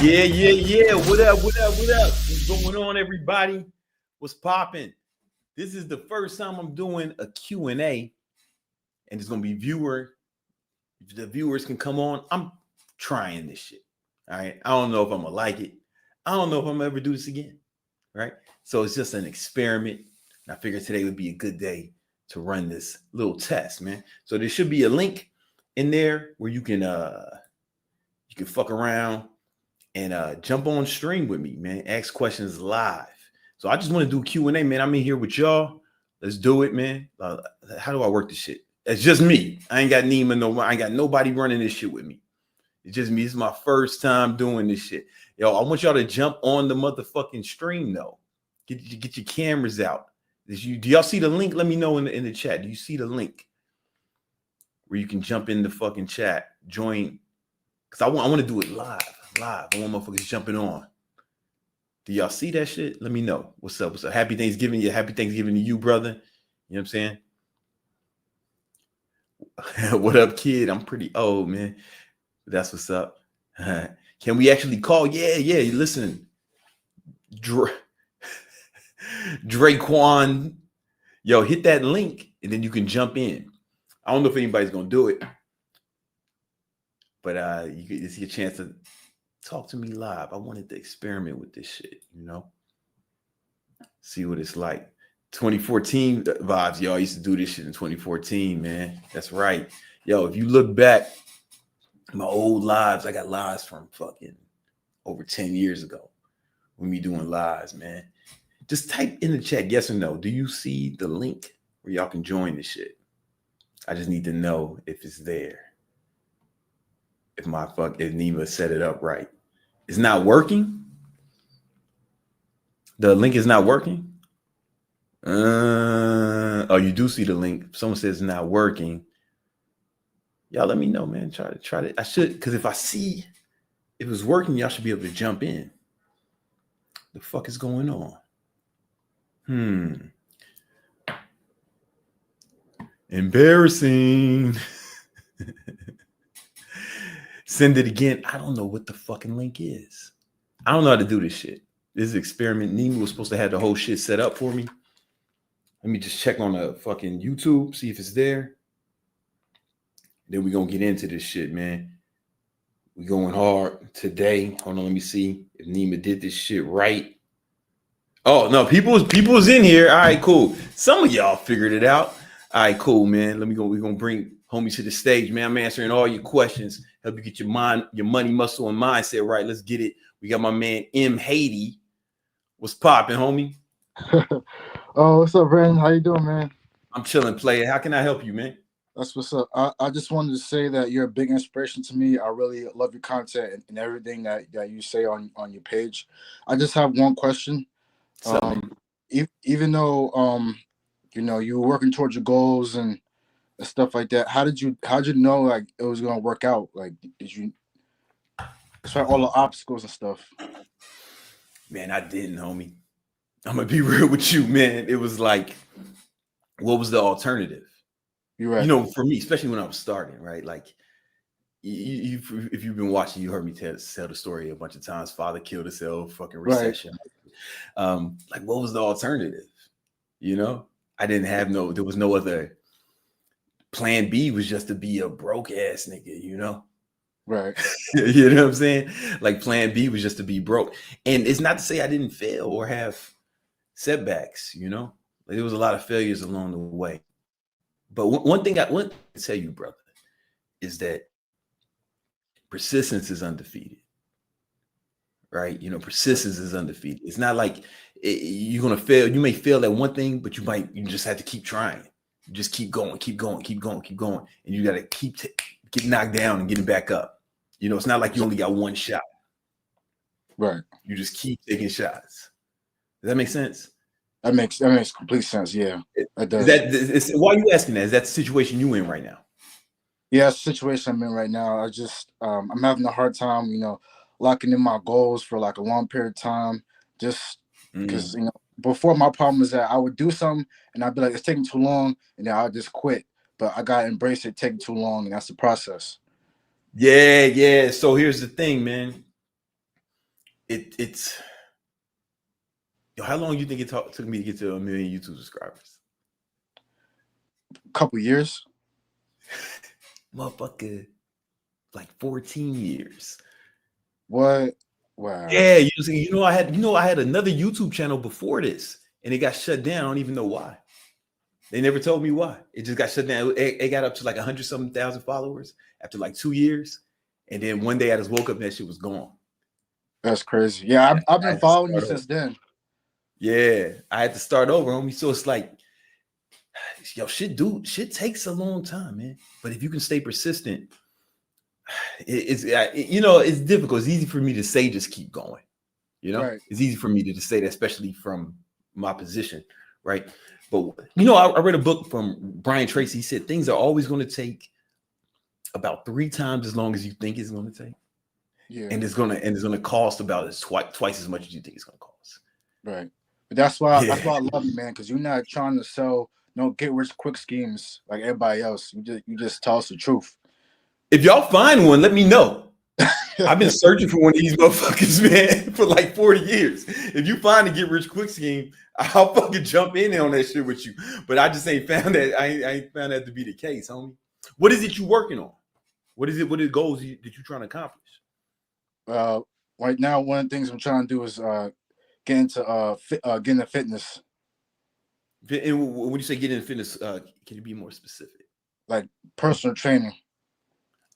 Yeah. What up? What's going on, everybody? What's popping? This is the first time I'm doing a Q&A, and it's going to be the viewers can come on. I'm trying this shit. All right. I don't know if I'm going to like it. I don't know if I'm going to ever do this again. Right. So it's just an experiment. And I figured today would be a good day to run this little test, man. So there should be a link in there where you can fuck around and jump on stream with me, man. Ask questions live. So I just want to do Q&A, man. I'm in here with y'all. Let's do it, man. How do I work this shit? It's just me. I ain't got Neiman, I ain't got nobody running this shit with me. It's just me. This is my first time doing this shit. Yo, I want y'all to jump on the motherfucking stream, though. Get your cameras out. Do y'all see the link? Let me know in the chat. Do you see the link where you can jump in the fucking chat? Join. Because I want to do it live. I want motherfuckers jumping on. Do y'all see that shit? Let me know. What's up? Happy Thanksgiving. Happy Thanksgiving to you, brother. You know what I'm saying? What up, kid? I'm pretty old, man. That's what's up. Can we actually call? Yeah. Listen. Draquan. Yo, hit that link and then you can jump in. I don't know if anybody's going to do it. But you see a chance to talk to me live. I wanted to experiment with this shit, you know? See what it's like. 2014 vibes, y'all. I used to do this shit in 2014, man. That's right. Yo, if you look back, my old lives, I got lives from fucking over 10 years ago when me doing lives, man. Just type in the chat, yes or no. Do you see the link where y'all can join this shit? I just need to know if it's there. If Neva set it up right. It's not working. The link is not working. Oh, you do see the link. Someone says it's not working. Y'all let me know, man. Try to. I should, because if I see if it's working, y'all should be able to jump in. The fuck is going on? Embarrassing. Send it again. I don't know what the fucking link is. I don't know how to do this shit. This is experiment. Nima was supposed to have the whole shit set up for me. Let me just check on the fucking YouTube, see if it's there. Then we're going to get into this shit, man. We're going hard today. Hold on, let me see if Nima did this shit right. Oh, no, people was in here. All right, cool. Some of y'all figured it out. All right, cool, man. Let me go. We're going to bring homie to the stage, man. I'm answering all your questions. Help you get your money, muscle, and mindset right. Let's get it. We got my man M. Haiti. What's popping, homie? Oh, what's up, Brandon? How you doing, man? I'm chilling, player. How can I help you, man? That's what's up. I just wanted to say that you're a big inspiration to me. I really love your content and everything that you say on your page. I just have one question. Even though you were working towards your goals and stuff like that, how'd you know like it was gonna work out? Like, did you despite all the obstacles and stuff? Man, I didn't, homie. I'm gonna be real with you, man. It was like, what was the alternative? You're right. You know, for me, especially when I was starting, right? Like, if you've been watching, you heard me tell the story a bunch of times. Father killed himself, fucking recession. Right. Like, what was the alternative? You know, there was no other plan. B was just to be a broke ass nigga, you know? Right. You know what I'm saying? Like, plan B was just to be broke. And it's not to say I didn't fail or have setbacks, you know? Like, there was a lot of failures along the way. But one thing I want to tell you, brother, is that persistence is undefeated, right? You know, persistence is undefeated. It's not like you're going to fail. You may fail at one thing, but you just have to keep trying. You just keep going. And you got to keep getting knocked down and getting back up. You know, it's not like you only got one shot. Right. You just keep taking shots. Does that make sense? That makes complete sense. Yeah. Why are you asking that? Is that the situation you in right now? Yeah, it's the situation I'm in right now. I just I'm having a hard time, locking in my goals for like a long period of time. Just because before, my problem was that I would do something and I'd be like, it's taking too long, and then I'll just quit. But I gotta embrace it taking too long, and that's the process. Yeah. So here's the thing, man. it's yo, how long do you think it took me to get to 1 million YouTube subscribers? A couple years. Motherfucker, like 14 years. What? Wow. Yeah, I had another YouTube channel before this, and it got shut down. I don't even know why. They never told me why. It just got shut down. It got up to like 100-something thousand followers after like 2 years, and then one day I just woke up and that shit was gone. That's crazy. Yeah, I've been following you since then. Yeah, I had to start over, homie. So it's like, yo, shit takes a long time, man. But if you can stay persistent, it's difficult. It's easy for me to say just keep going. Right. It's easy for me to say that, especially from my position, right? But I read a book from Brian Tracy. He said things are always going to take about 3 times as long as you think it's going to take. Yeah. And it's gonna cost about twice as much as you think it's gonna cost. Right. But that's why I love you, man, because you're not trying to sell get rich quick schemes like everybody else. You just tell us the truth. If y'all find one, let me know. I've been searching for one of these motherfuckers, man, for like 40 years. If you find a get rich quick scheme, I'll fucking jump in on that shit with you. But I just ain't found that. I ain't found that to be the case, homie. What is it you working on? What are the goals that you're trying to accomplish? Right now, one of the things I'm trying to do is get into fitness. And when you say get into fitness, can you be more specific? Like personal training.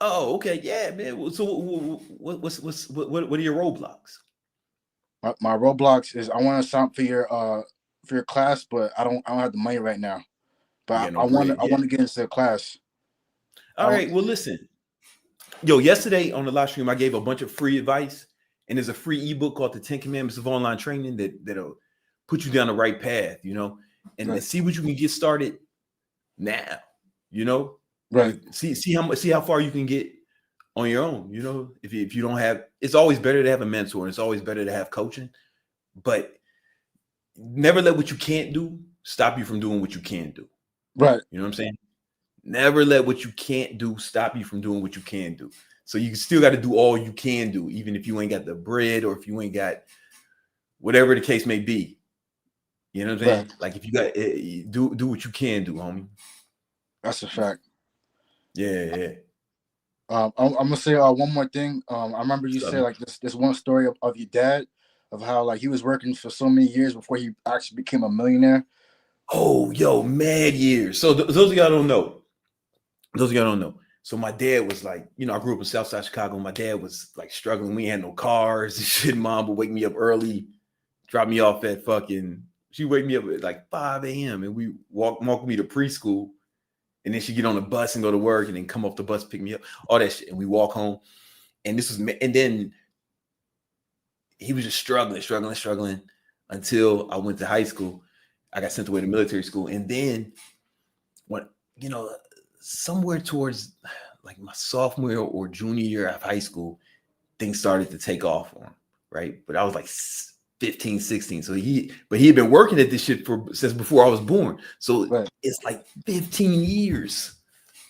Oh, okay, yeah, man. So, what are your roadblocks? My roadblocks is I want to sign up for your class, but I don't have the money right now. But I want to get into the class. All right. Well, listen. Yo, yesterday on the live stream, I gave a bunch of free advice, and there's a free ebook called The 10 Commandments of Online Training that'll put you down the right path, and see what you can get started now, Right. See how far you can get on your own, if you don't have, it's always better to have a mentor, and it's always better to have coaching, but never let what you can't do stop you from doing what you can do. Right. You know what I'm saying? Never let what you can't do stop you from doing what you can do. So you still got to do all you can do, even if you ain't got the bread or if you ain't got whatever the case may be. You know what I'm saying? Right. Like if you got do what you can do, homie. That's a fact. Yeah. I'm gonna say one more thing. I remember you said like this one story of your dad, of how like he was working for so many years before he actually became a millionaire. Oh, yo, mad years. So those of y'all don't know. So my dad was like, I grew up in Southside Chicago. My dad was like struggling. We had no cars and shit. Mom would wake me up early, drop me off at she'd wake me up at like 5 a.m. and we walk me to preschool. And then she'd get on the bus and go to work and then come off the bus, pick me up, all that shit. And we walk home. And then he was just struggling until I went to high school. I got sent away to military school. And then when, somewhere towards like my sophomore or junior year of high school, things started to take off for him, right? But I was like 15, 16. So he had been working at this shit since before I was born. So It's like 15 years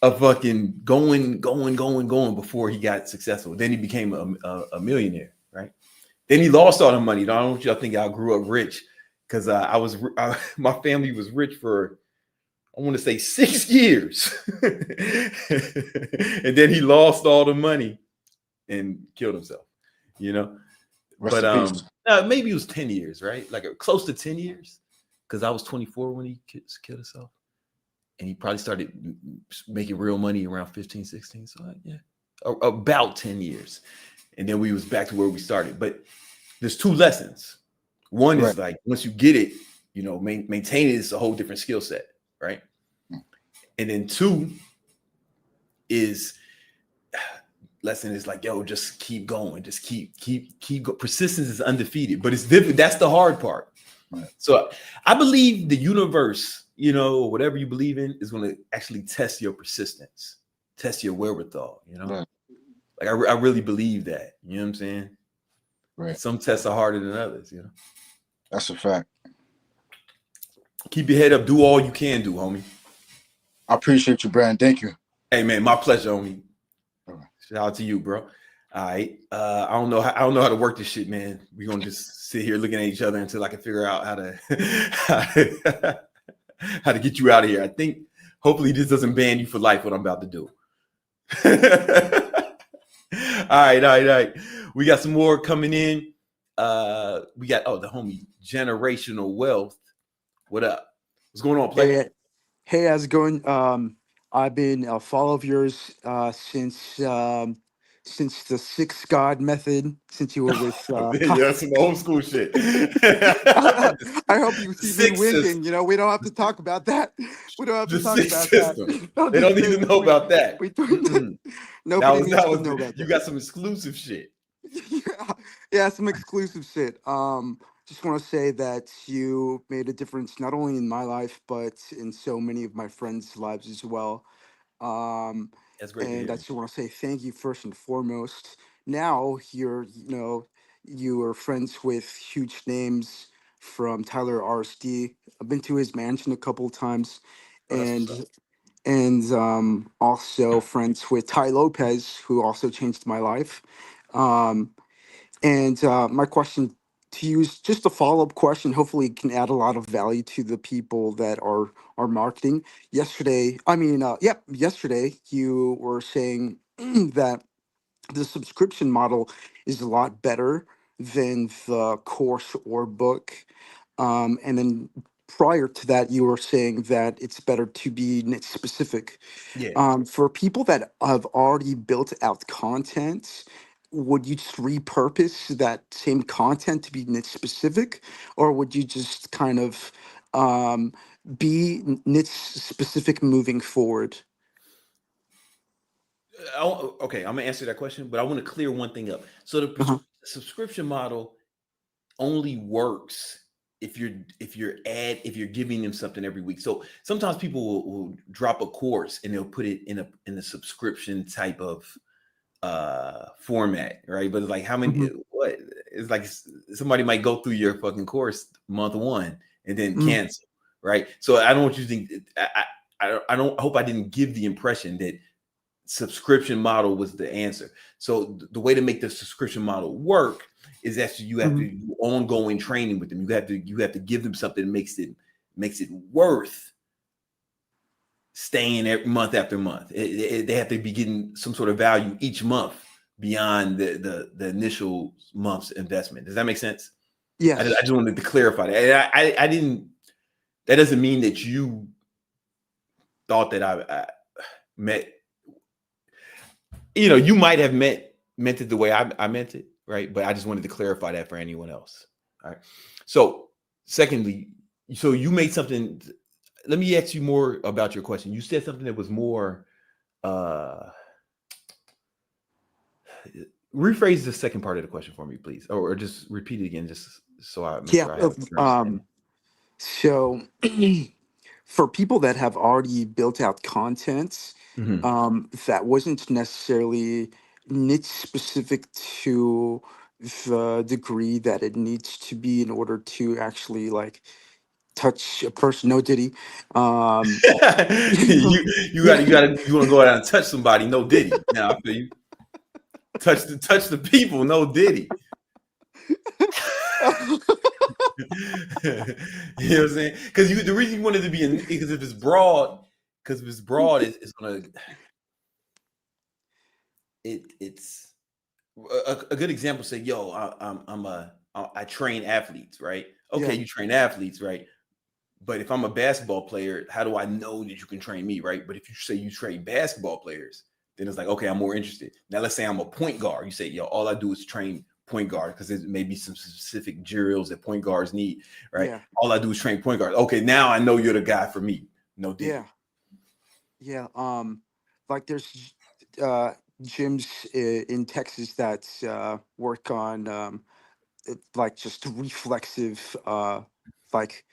of fucking going before he got successful. Then he became a millionaire, right? Then he lost all the money. I don't want y'all think I grew up rich, because my family was rich for, I want to say 6 years. And then he lost all the money and killed himself, But maybe it was 10 years, right? Like close to 10 years, because I was 24 when he killed himself. And he probably started making real money around 15, 16. So about 10 years. And then we was back to where we started. But there's 2 lessons. One is like, once you get it, maintain it is a whole different skill set, right? And then 2 is lesson is like, yo, just keep going, just keep going. Persistence is undefeated, but it's different. That's the hard part. Right. So I believe the universe, or whatever you believe in, is going to actually test your persistence, test your wherewithal. Right. Like I really believe that. You know what I'm saying? Right. Some tests are harder than others. That's a fact. Keep your head up. Do all you can do, homie. I appreciate you, Brandon. Thank you. Hey, man, my pleasure, homie. Shout out to you, bro. All right. I don't know how to work this shit, man. We're gonna just sit here looking at each other until I can figure out how to how to get you out of here. I think hopefully this doesn't ban you for life, what I'm about to do. All right. We got some more coming in. We got the homie Generational Wealth. What up? What's going on, player? Hey, how's it going? I've been a follower of yours since the six God method. Since you were with, Yeah, that's some old school shit. I hope you see me Six winking. system. You know, we don't have to talk about that. We don't have The to talk six about system. that. They don't need to know about that. Nobody needs to know about that. You got some exclusive shit. Yeah, some exclusive shit. Just want to say that you made a difference not only in my life but in so many of my friends' lives as well. Um, That's great to and I hear. just want to say thank you first and foremost. Now you are friends with huge names from Tyler RSD. I've been to his mansion a couple of times, Oh, that's what's up. and also friends with Ty Lopez, who also changed my life. Um, and my question to you is just a follow-up question. Hopefully, it can add a lot of value to the people that are marketing. Yesterday you were saying that the subscription model is a lot better than the course or book. And then prior to that, you were saying that it's better to be niche specific. Yeah. For people that have already built out content, would you just repurpose that same content to be niche specific, or would you just kind of um, be niche specific moving forward? Okay, I'm gonna answer that question, but I want to clear one thing up. So the Uh-huh. subscription model only works if you're giving them something every week. So sometimes people will drop a course and they'll put it in a subscription type of format, right? But it's like how many Mhm. what it's like somebody might go through your fucking course month one and then Mm. cancel, right? So I don't want you to think I don't I hope I didn't give the impression that subscription model was the answer. So the way to make the subscription model work is that you have to Mhm. do ongoing training with them. You have to give them something that makes it worth staying every month after month. They have to be getting some sort of value each month beyond the initial month's investment. Does that make sense? I Yes. just wanted to clarify that. And I didn't. That doesn't mean that you thought that I met. You might have meant it the way I meant it, right? But I just wanted to clarify that for anyone else. All right. So, secondly, so you made something. Let me ask you more about your question. You said something that was more. Rephrase the second part of the question for me, please, or just repeat it again, just so I make Yeah. sure I have a clear understanding. So for people that have already built out content, Mhm. that wasn't necessarily niche specific to the degree that it needs to be in order to actually like touch a person. No Diddy. you Yeah. you want to go out and touch somebody? No Diddy. Now I feel you. Touch the people. No Diddy. You know what I'm saying? Because the reason you wanted to be because if it's broad, it's gonna it's a good example. Say, yo, I train athletes, right? Okay, Yeah. you train athletes, right? But if I'm a basketball player, how do I know that you can train me, right? But if you say you train basketball players, then it's like, okay, I'm more interested. Now, let's say I'm a point guard. You say, yo, all I do is train point guard because there may be some specific drills that point guards need, right? Yeah. All I do is train point guards. Okay, now I know you're the guy for me. No Diddy. Yeah. Yeah. Like there's uh gyms in Texas that work on like just reflexive like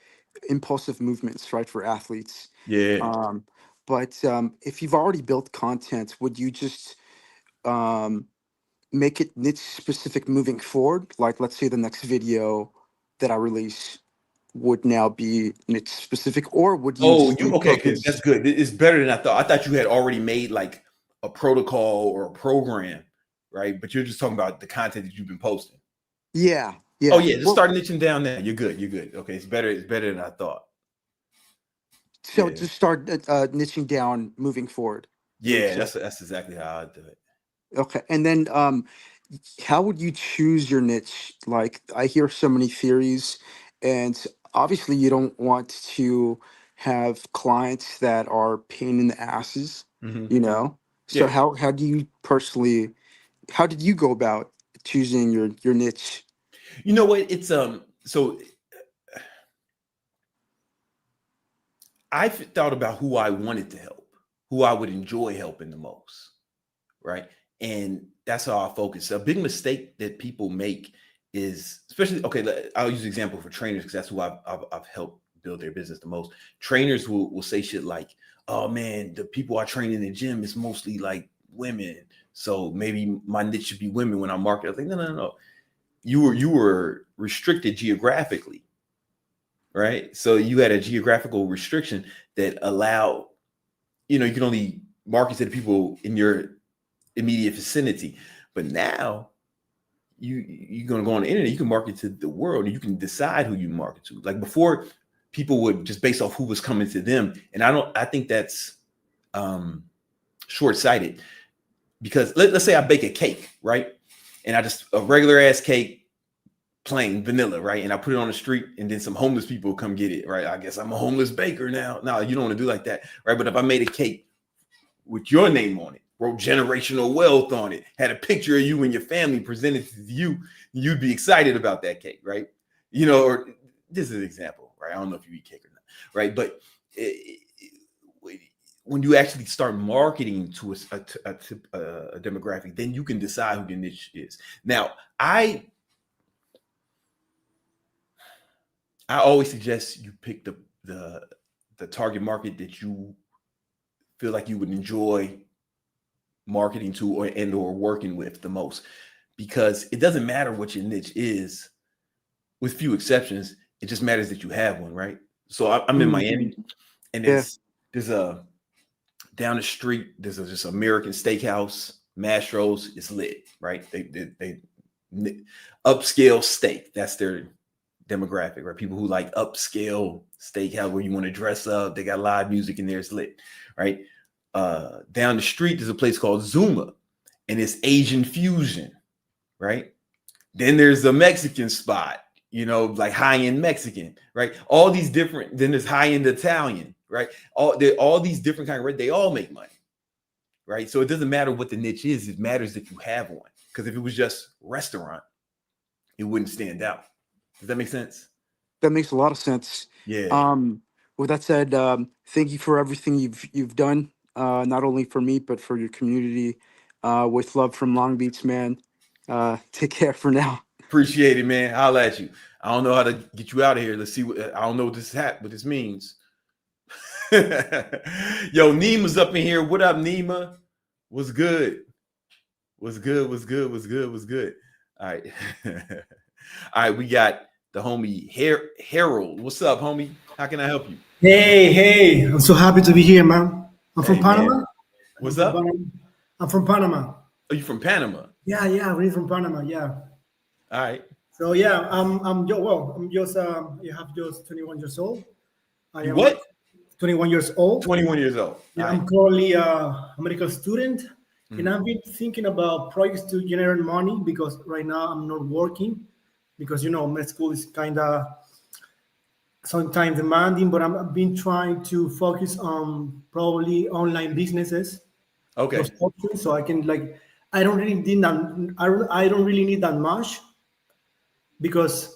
impulsive movements, right, for athletes. Yeah. um but if you've already built content, would you just um make it niche specific moving forward? Like, let's say the next video that I release would now be niche specific, or would you Oh, just you okay? Okay, repurpose? that's good. It's better than I thought. I thought you had already made like a protocol or a program, right? But you're just talking about the content that you've been posting. Yeah. Oh yeah, just start niching down there. You're good. You're good. Okay, it's better. It's better than I thought. So just start niching down moving forward. Yeah, that's exactly how I do it. Okay, and then how would you choose your niche? Like, I hear so many theories, and obviously you don't want to have clients that are pain in the asses, you know? So Yeah. how do you personally, how did you go about choosing your niche? You know what? It's so I thought about who I wanted to help, who I would enjoy helping the most, right? And that's how I focus. A big mistake that people make is, especially, okay, I'll use an example for trainers because that's who I've helped build their business the most. Trainers will say shit like, oh man, the people I train in the gym is mostly like women. So maybe my niche should be women when I market. I was like, no. You were restricted geographically, right? So you had a geographical restriction that allowed, you can only market to the people in your immediate vicinity. But now you're going to go on the internet, you can market to the world and you can decide who you market to. Like before, people would just based off who was coming to them. And I think that's short-sighted, because let's say I bake a cake, right? And I just a regular ass cake, plain vanilla, right? And I put it on the street and then some homeless people come get it, right? I guess I'm a homeless baker now. No, you don't want to do like that, right? But if I made a cake with your name on it, wrote generational wealth on it, had a picture of you and your family presented to you, you'd be excited about that cake, right? Or this is an example, right? I don't know if you eat cake or not, right? But when you actually start marketing to a demographic, then you can decide who your niche is. Now, I always suggest you pick the target market that you feel like you would enjoy marketing to or working with the most, because it doesn't matter what your niche is, with few exceptions. It just matters that you have one, right? So I'm in Miami, and there's a down the street, there's just American Steakhouse, Mastro's. It's lit, right? They upscale steak. That's their demographic, right? People who like upscale steakhouse where you want to dress up. They got live music in there. It's lit, right? Down the street, there's a place called Zuma, and it's Asian fusion, right? Then there's a Mexican spot, like high-end Mexican, right? All these different. Then there's high-end Italian, right? All these different kind of. They all make money, right? So it doesn't matter what the niche is. It matters that you have one. Because if it was just restaurant, it wouldn't stand out. Does that make sense? That makes a lot of sense. Yeah. With that said, thank you for everything you've done, not only for me but for your community. With love from Long Beach, man. Take care for now. Appreciate it, man. I'll at you. I don't know how to get you out of here. Let's see I don't know what this means. Yo, Nima's up in here. What up, Nima? What's good? What's good? All right. All right, we got the homie Harold. What's up, homie? How can I help you? Hey, I'm so happy to be here, man. I'm from Panama. Man. What's up? I'm from Panama. Oh, you from Panama? Yeah, really from Panama, yeah. All right. So yeah, I'm just you have just 21 years old. I am what? 21 years old. 21 years old. Yeah, right. I'm currently a medical student, and I've been thinking about projects to generate money because right now I'm not working because med school is kind of sometimes demanding, but I've been trying to focus on probably online businesses. Okay. Those options, so I can I don't really need that. I don't really need that much because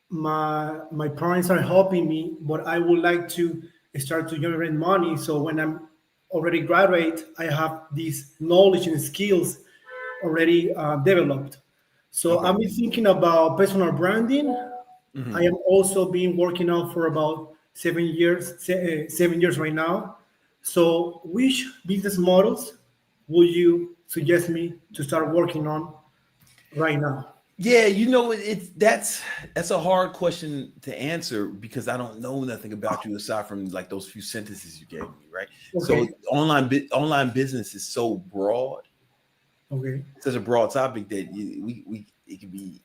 my parents are helping me, but I would like to start to generate money. So when I'm already graduate, I have this knowledge and skills already developed. So Okay. I've been thinking about personal branding. I am also been working out for about 7 years, 7 years right now. So which business models would you suggest me to start working on right now? Yeah, that's a hard question to answer because I don't know nothing about you aside from like those few sentences you gave me, right? Okay. So online business is so broad, Okay. Such a broad topic that it could be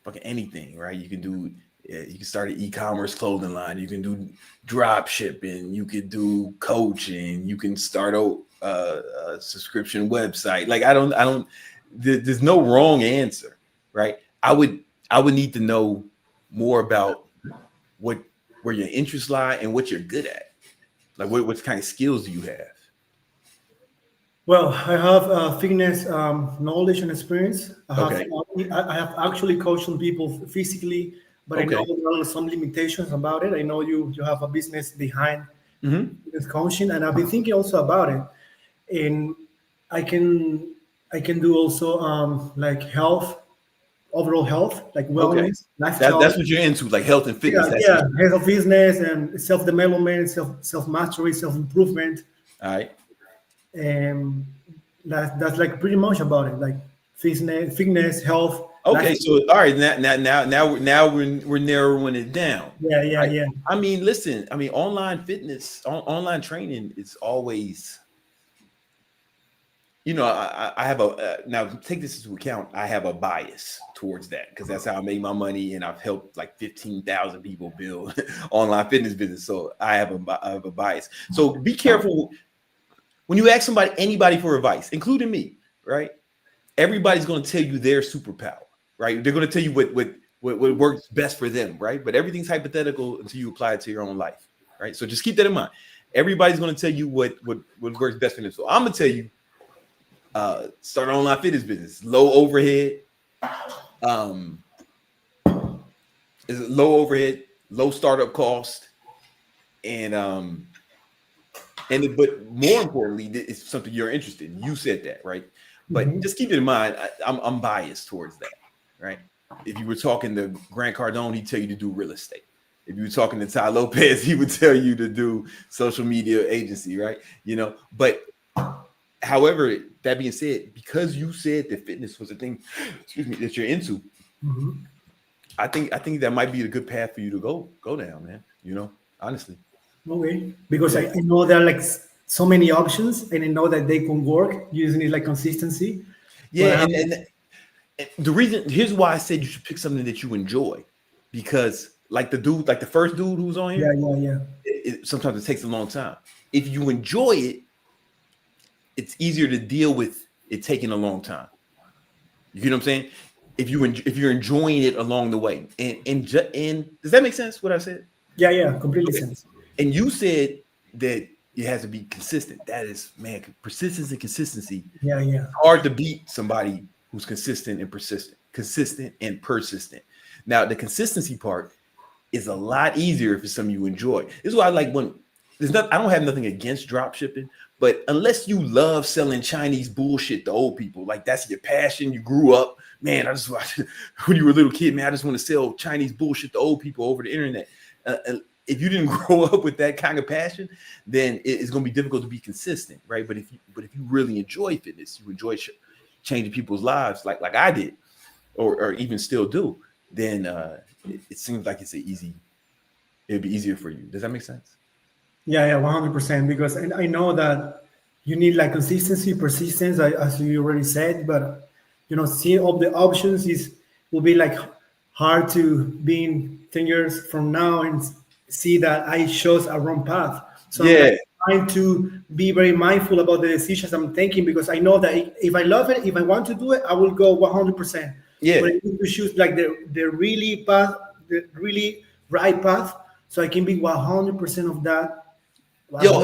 fucking anything, right? You can do, you can start an e-commerce clothing line, you can do drop shipping, you could do coaching, you can start a subscription website. Like I don't there's no wrong answer, right? I would need to know more about where your interests lie and what you're good at. Like what kind of skills do you have? Well, I have fitness knowledge and experience. Okay. I have actually coached some people physically, but I know Okay. there are some limitations about it. I know you have a business behind Mm-hmm. fitness coaching, and I've been thinking also about it. And I can I can do also like health, overall health, like Okay. wellness, lifestyle. That's what you're into, like health and Yeah, fitness. That's yeah, it. health business and self development, self mastery, self improvement. All right. And that's like pretty much about it, like fitness, health, Okay, life. so all right, now we're narrowing it down. Yeah, yeah, Right? yeah. I mean, listen, I mean, online fitness, online training is always, you know, I have a now take this into account. I have a bias towards that because that's how I make my money, and I've helped like 15,000 people build online fitness business. So I have a bias. So be careful when you ask anybody for advice, including me, right? Everybody's going to tell you their superpower, right? They're going to tell you what works best for them, right? But everything's hypothetical until you apply it to your own life, right? So just keep that in mind. Everybody's going to tell you what works best for them. So I'm going to tell you, start an online fitness business, low overhead, is it low overhead, low startup cost, and but more importantly, it's something you're interested in. You said that, right? But just keep it in mind, I'm biased towards that, right? If you were talking to Grant Cardone, he'd tell you to do real estate. If you were talking to Ty Lopez, he would tell you to do social media agency, right? You know, but however, that being said, because you said that fitness was a thing, excuse me, that you're into, I think that might be a good path for you to go down, man. You know, honestly. Okay, because I know there are like so many options, and I know that they can work. You just need like consistency. Yeah, and the reason, here's why I said you should pick something that you enjoy, because like the first dude who's on Yeah, here, yeah, yeah. Sometimes it takes a long time. If you enjoy it, it's easier to deal with it taking a long time. You get what I'm saying? If you're enjoying it along the way, and does that make sense? What I said? Yeah, yeah, completely Okay. sense. And you said that it has to be consistent. That is, man, persistence and consistency. Yeah, yeah. It's hard to beat somebody who's consistent and persistent. Now, the consistency part is a lot easier if it's something you enjoy. This is why I like when I don't have nothing against drop shipping, but unless you love selling Chinese bullshit to old people, like that's your passion, you grew up, man, when you were a little kid, man, I just want to sell Chinese bullshit to old people over the internet. If you didn't grow up with that kind of passion, then it's going to be difficult to be consistent, right? But if you really enjoy fitness, you enjoy changing people's lives, like I did, or even still do, then it seems like it'd be easier for you. Does that make sense? Yeah, yeah, 100%. Because I know that you need like consistency, persistence, as you already said. But seeing all the options will be like hard to be in 10 years from now and see that I chose a wrong path. So Yeah. I'm like trying to be very mindful about the decisions I'm taking, because I know that if I love it, if I want to do it, I will go 100%. Yeah. But I need to choose like the really right path, so I can be 100% of that. Yo,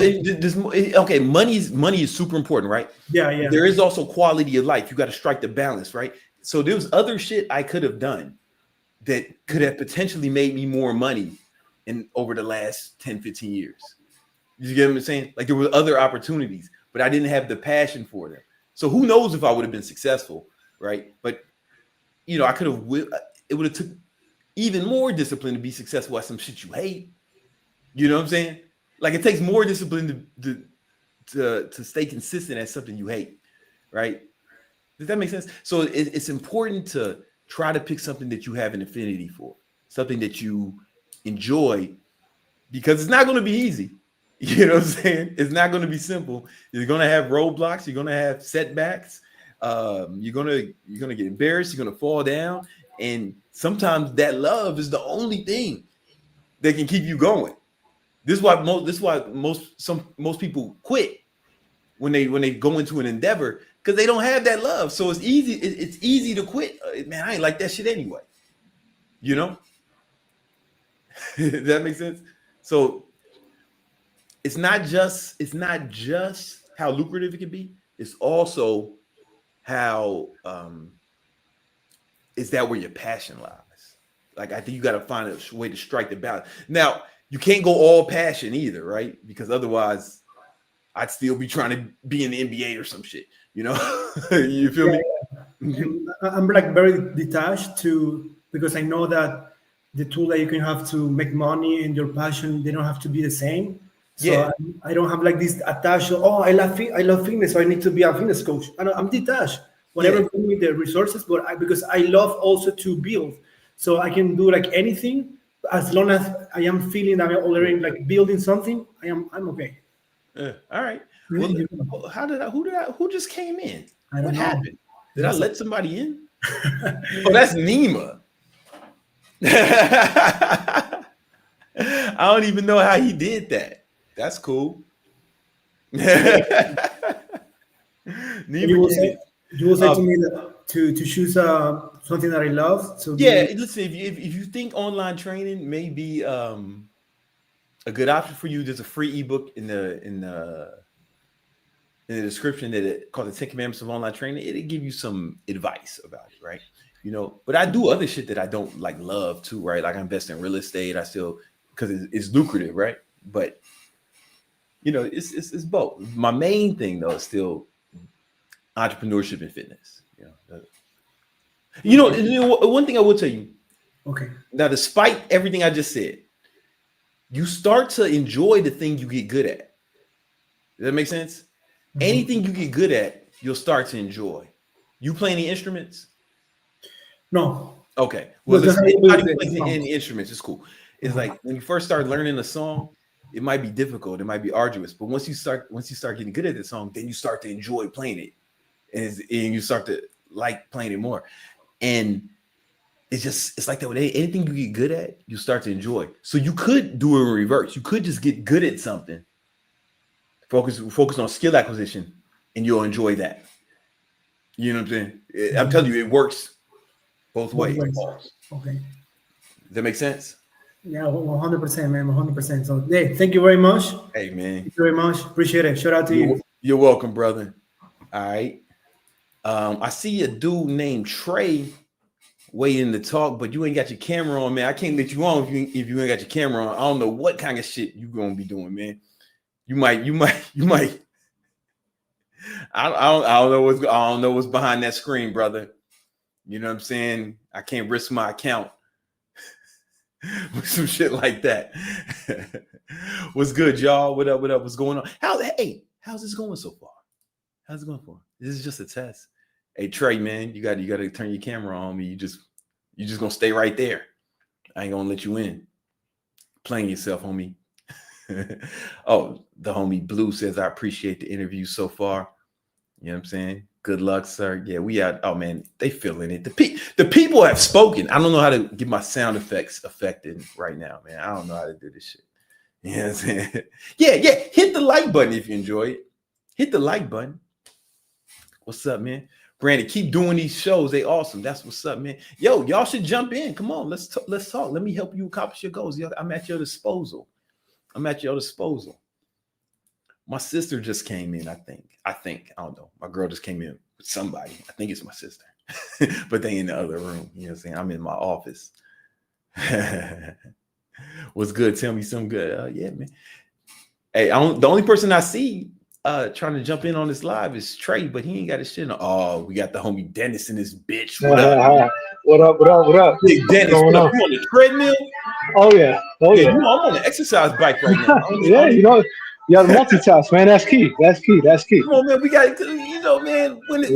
okay, money is super important, right? Yeah, yeah. There is also quality of life. You got to strike the balance, right? So there's other shit I could have done that could have potentially made me more money over the last 10, 15 years. You get what I'm saying? Like there were other opportunities, but I didn't have the passion for them. So who knows if I would have been successful, right? But it would have took even more discipline to be successful at some shit you hate. You know what I'm saying? Like it takes more discipline to stay consistent at something you hate, right? Does that make sense? So it's important to try to pick something that you have an affinity for, something that you enjoy, because it's not going to be easy. You know what I'm saying? It's not going to be simple. You're going to have roadblocks. You're going to have setbacks. You're gonna get embarrassed. You're gonna fall down, and sometimes that love is the only thing that can keep you going. This is why most people quit when they go into an endeavor, because they don't have that love. So it's easy. It's easy to quit. Man, I ain't like that shit anyway. You know? Does that make sense? So it's not just how lucrative it can be. It's also how is that where your passion lies? Like, I think you got to find a way to strike the balance. Now, you can't go all passion either, right? Because otherwise I'd still be trying to be in the NBA or some shit, you know? You feel me? I'm like very detached because I know that the tool that you can have to make money and your passion, they don't have to be the same. So Yeah. I don't have like this attached. Oh, I love fitness, so I need to be a fitness coach. I'm detached. Whatever bring me the resources, but because I love also to build, so I can do like anything as long as I am feeling that I'm already like building something. I'm okay. All right. Well, who just came in? What happened? Did I let somebody in? Oh, that's Nima. I don't even know how he did that. That's cool. You will say to me that to choose something that I love. So listen, if you think online training may be a good option for you, there's a free ebook in the description called the 10 Commandments of Online Training. It'll give you some advice about it, right? You know, but I do other shit that I don't like love too, right? Like I invest in real estate. I still, because it's lucrative, right? But you know, it's both. My main thing though is still entrepreneurship and fitness. You know, one thing I will tell you. Okay. Now, despite everything I just said, you start to enjoy the thing you get good at. Does that make sense? Mm-hmm. Anything you get good at, you'll start to enjoy. You play any instruments? No. Okay. Well, listen, anybody plays any instruments, it's cool. It's like when you first start learning a song, it might be difficult, it might be arduous, but once you start getting good at the song, then you start to enjoy playing it, and you start to like playing it more. And it's like that with anything you get good at, you start to enjoy. So you could do it in reverse. You could just get good at something, focus on skill acquisition, and you'll enjoy that. You know what I'm saying? I'm telling you, it works both ways. Okay. Does that make sense? Yeah, 100%, man, 100%. So, hey, thank you very much. Hey, man. Thank you very much. Appreciate it. Shout out to you. You're welcome, brother. All right. I see a dude named Trey waiting to talk, but you ain't got your camera on, man. I can't let you on if you ain't got your camera on. I don't know what kind of shit you gonna be doing, man. You might. I don't know what's behind that screen, brother. You know what I'm saying? I can't risk my account with some shit like that. What's good, y'all? What up? What's going on? How's this going so far? How's it going for? This is just a test. Hey, Trey, man, you got to turn your camera on me. You just gonna stay right there. I ain't gonna let you in. Playing yourself, homie. Oh, the homie Blue says, I appreciate the interview so far. You know what I'm saying? Good luck, sir. Yeah, we out. Oh man, they feeling it. The people have spoken. I don't know how to get my sound effects affected right now, man. I don't know how to do this shit. You know what I'm saying? Yeah. Hit the like button if you enjoy it. Hit the like button. What's up, man? Brandon, keep doing these shows. They awesome. That's what's up, man. Yo, y'all should jump in. Come on, let's talk. Let me help you accomplish your goals. I'm at your disposal. My sister just came in, I think. I don't know. My girl just came in with somebody. I think it's my sister. But they in the other room. You know what I'm saying? I'm in my office. What's good? Tell me something good. Yeah, man. Hey, the only person I see trying to jump in on this live is Trey, but he ain't got his shit on. Oh, we got the homie Dennis in this bitch. What up? What up? Big Dennis, what up? You on the treadmill? Oh yeah. I'm on the exercise bike right now. Yeah, you know, you got to multitask, man. That's key. Come on, man. We got to, man. When it's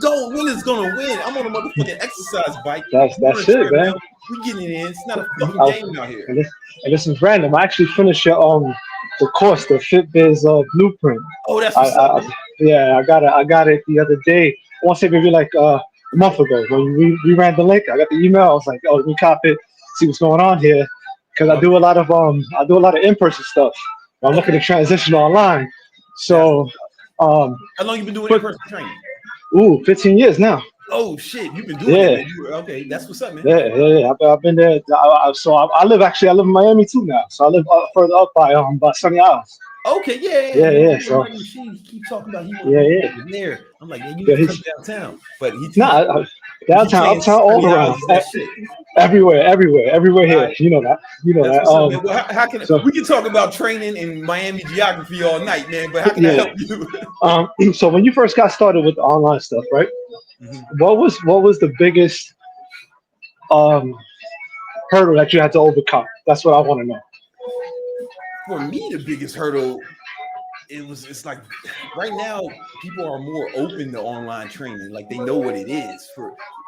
going, when it's gonna win. I'm on a motherfucking exercise bike. That's it, man. We getting it in. It's not a fucking game out here. And this is random. I actually finished your the course, the Fitbitz blueprint. Oh, that's what's up, man. Yeah, I got it the other day. I want to say maybe like a month ago when we ran the link. I got the email. I was like, oh, let me copy it, see what's going on here, because I do a lot of in-person stuff. I'm looking to transition online. So, how long you been doing in-person training? 15 years now. Oh shit, you've been doing it. Man. Okay, that's what's up, man. Yeah. I've been there. I live in Miami too now. So I live further up by Sunny Isles. Okay, yeah. So he keep talking about he there. I'm like, you need to come downtown, but downtown, uptown, all around. Everywhere here. You know that. Up, well, how can we can talk about training in Miami geography all night, man? But how can I help you? So when you first got started with the online stuff, right? Mm-hmm. What was the biggest hurdle that you had to overcome? That's what I want to know. For me, the biggest hurdle, it's like right now people are more open to online training. Like they know what it is.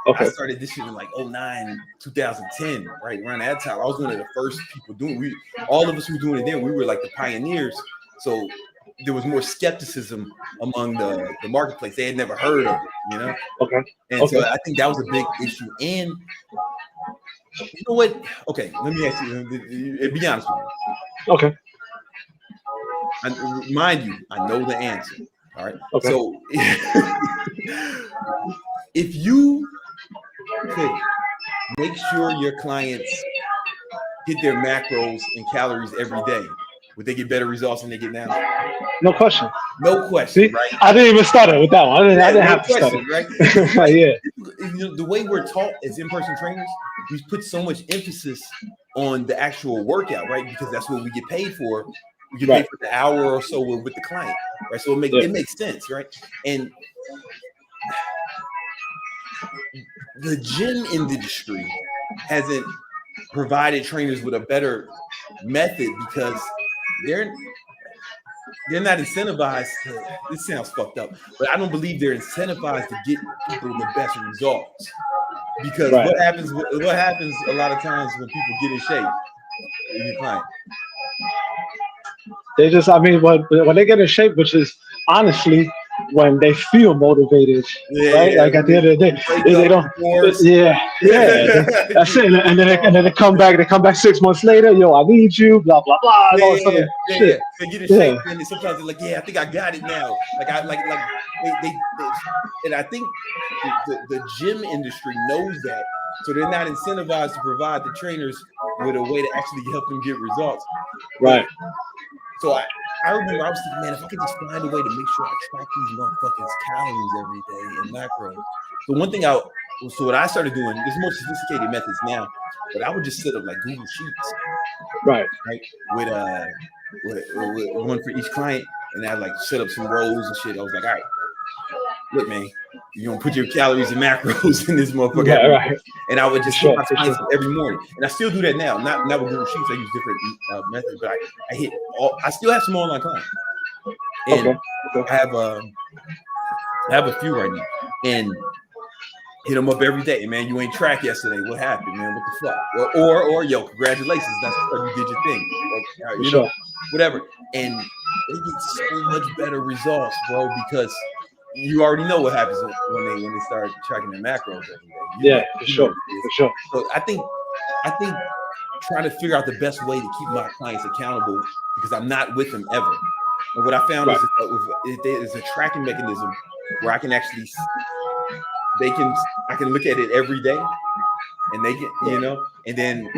I started this shit in like 2009, 2010, right around that time. I was one of the first people doing. All of us who were doing it then, we were like the pioneers. So there was more skepticism among the marketplace. They had never heard of it, And so I think that was a big issue. And you know what? Okay, let me ask you. Be honest with you. Okay. Mind you, I know the answer. All right. Okay. So if you could make sure your clients hit their macros and calories every day, would they get better results than they get now? No question. No question. See, right? I didn't even stutter with that one. I didn't have to stutter. Right? Yeah. The way we're taught as in-person trainers, we put so much emphasis on the actual workout, right? Because that's what we get paid for. We get paid for the hour or so we're with the client, right? So it makes sense, right? And the gym industry hasn't provided trainers with a better method because they're not incentivized to, this sounds fucked up, but I don't believe they're incentivized to get people the best results. Because what happens a lot of times when people get in shape in your client? They just, when they get in shape, which is honestly when they feel motivated, right? Like at the end of the day, they don't. That's it. And then they come back. They come back 6 months later. Yo, I need you. Blah blah blah. All this other shit. They get in shape, and sometimes they're like, I think I got it now. Like they and I think the gym industry knows that, so they're not incentivized to provide the trainers with a way to actually help them get results. Right. So I remember I was thinking, man, if I could just find a way to make sure I track these motherfucking calories every day and macros. So one thing what I started doing, there's more sophisticated methods now, but I would just set up like Google Sheets, right, with one for each client, and I'd like set up some rows and shit. I was like, all right, look, man, you're gonna put your calories and macros in this motherfucker, right. And I would just hit my clients every morning, and I still do that now. Not with Google Sheets, I use different methods, but I hit all. I still have some online clients, and I have a few right now, and hit them up every day. Man, you ain't tracked yesterday. What happened, man? What the fuck? Or yo, congratulations, that's you did your thing. Or, whatever, and they get so much better results, bro, because you already know what happens when they start tracking their macros every day. For sure. So I think trying to figure out the best way to keep my clients accountable, because I'm not with them ever. And what I found is there's a tracking mechanism where I can actually I can look at it every day, and they get and then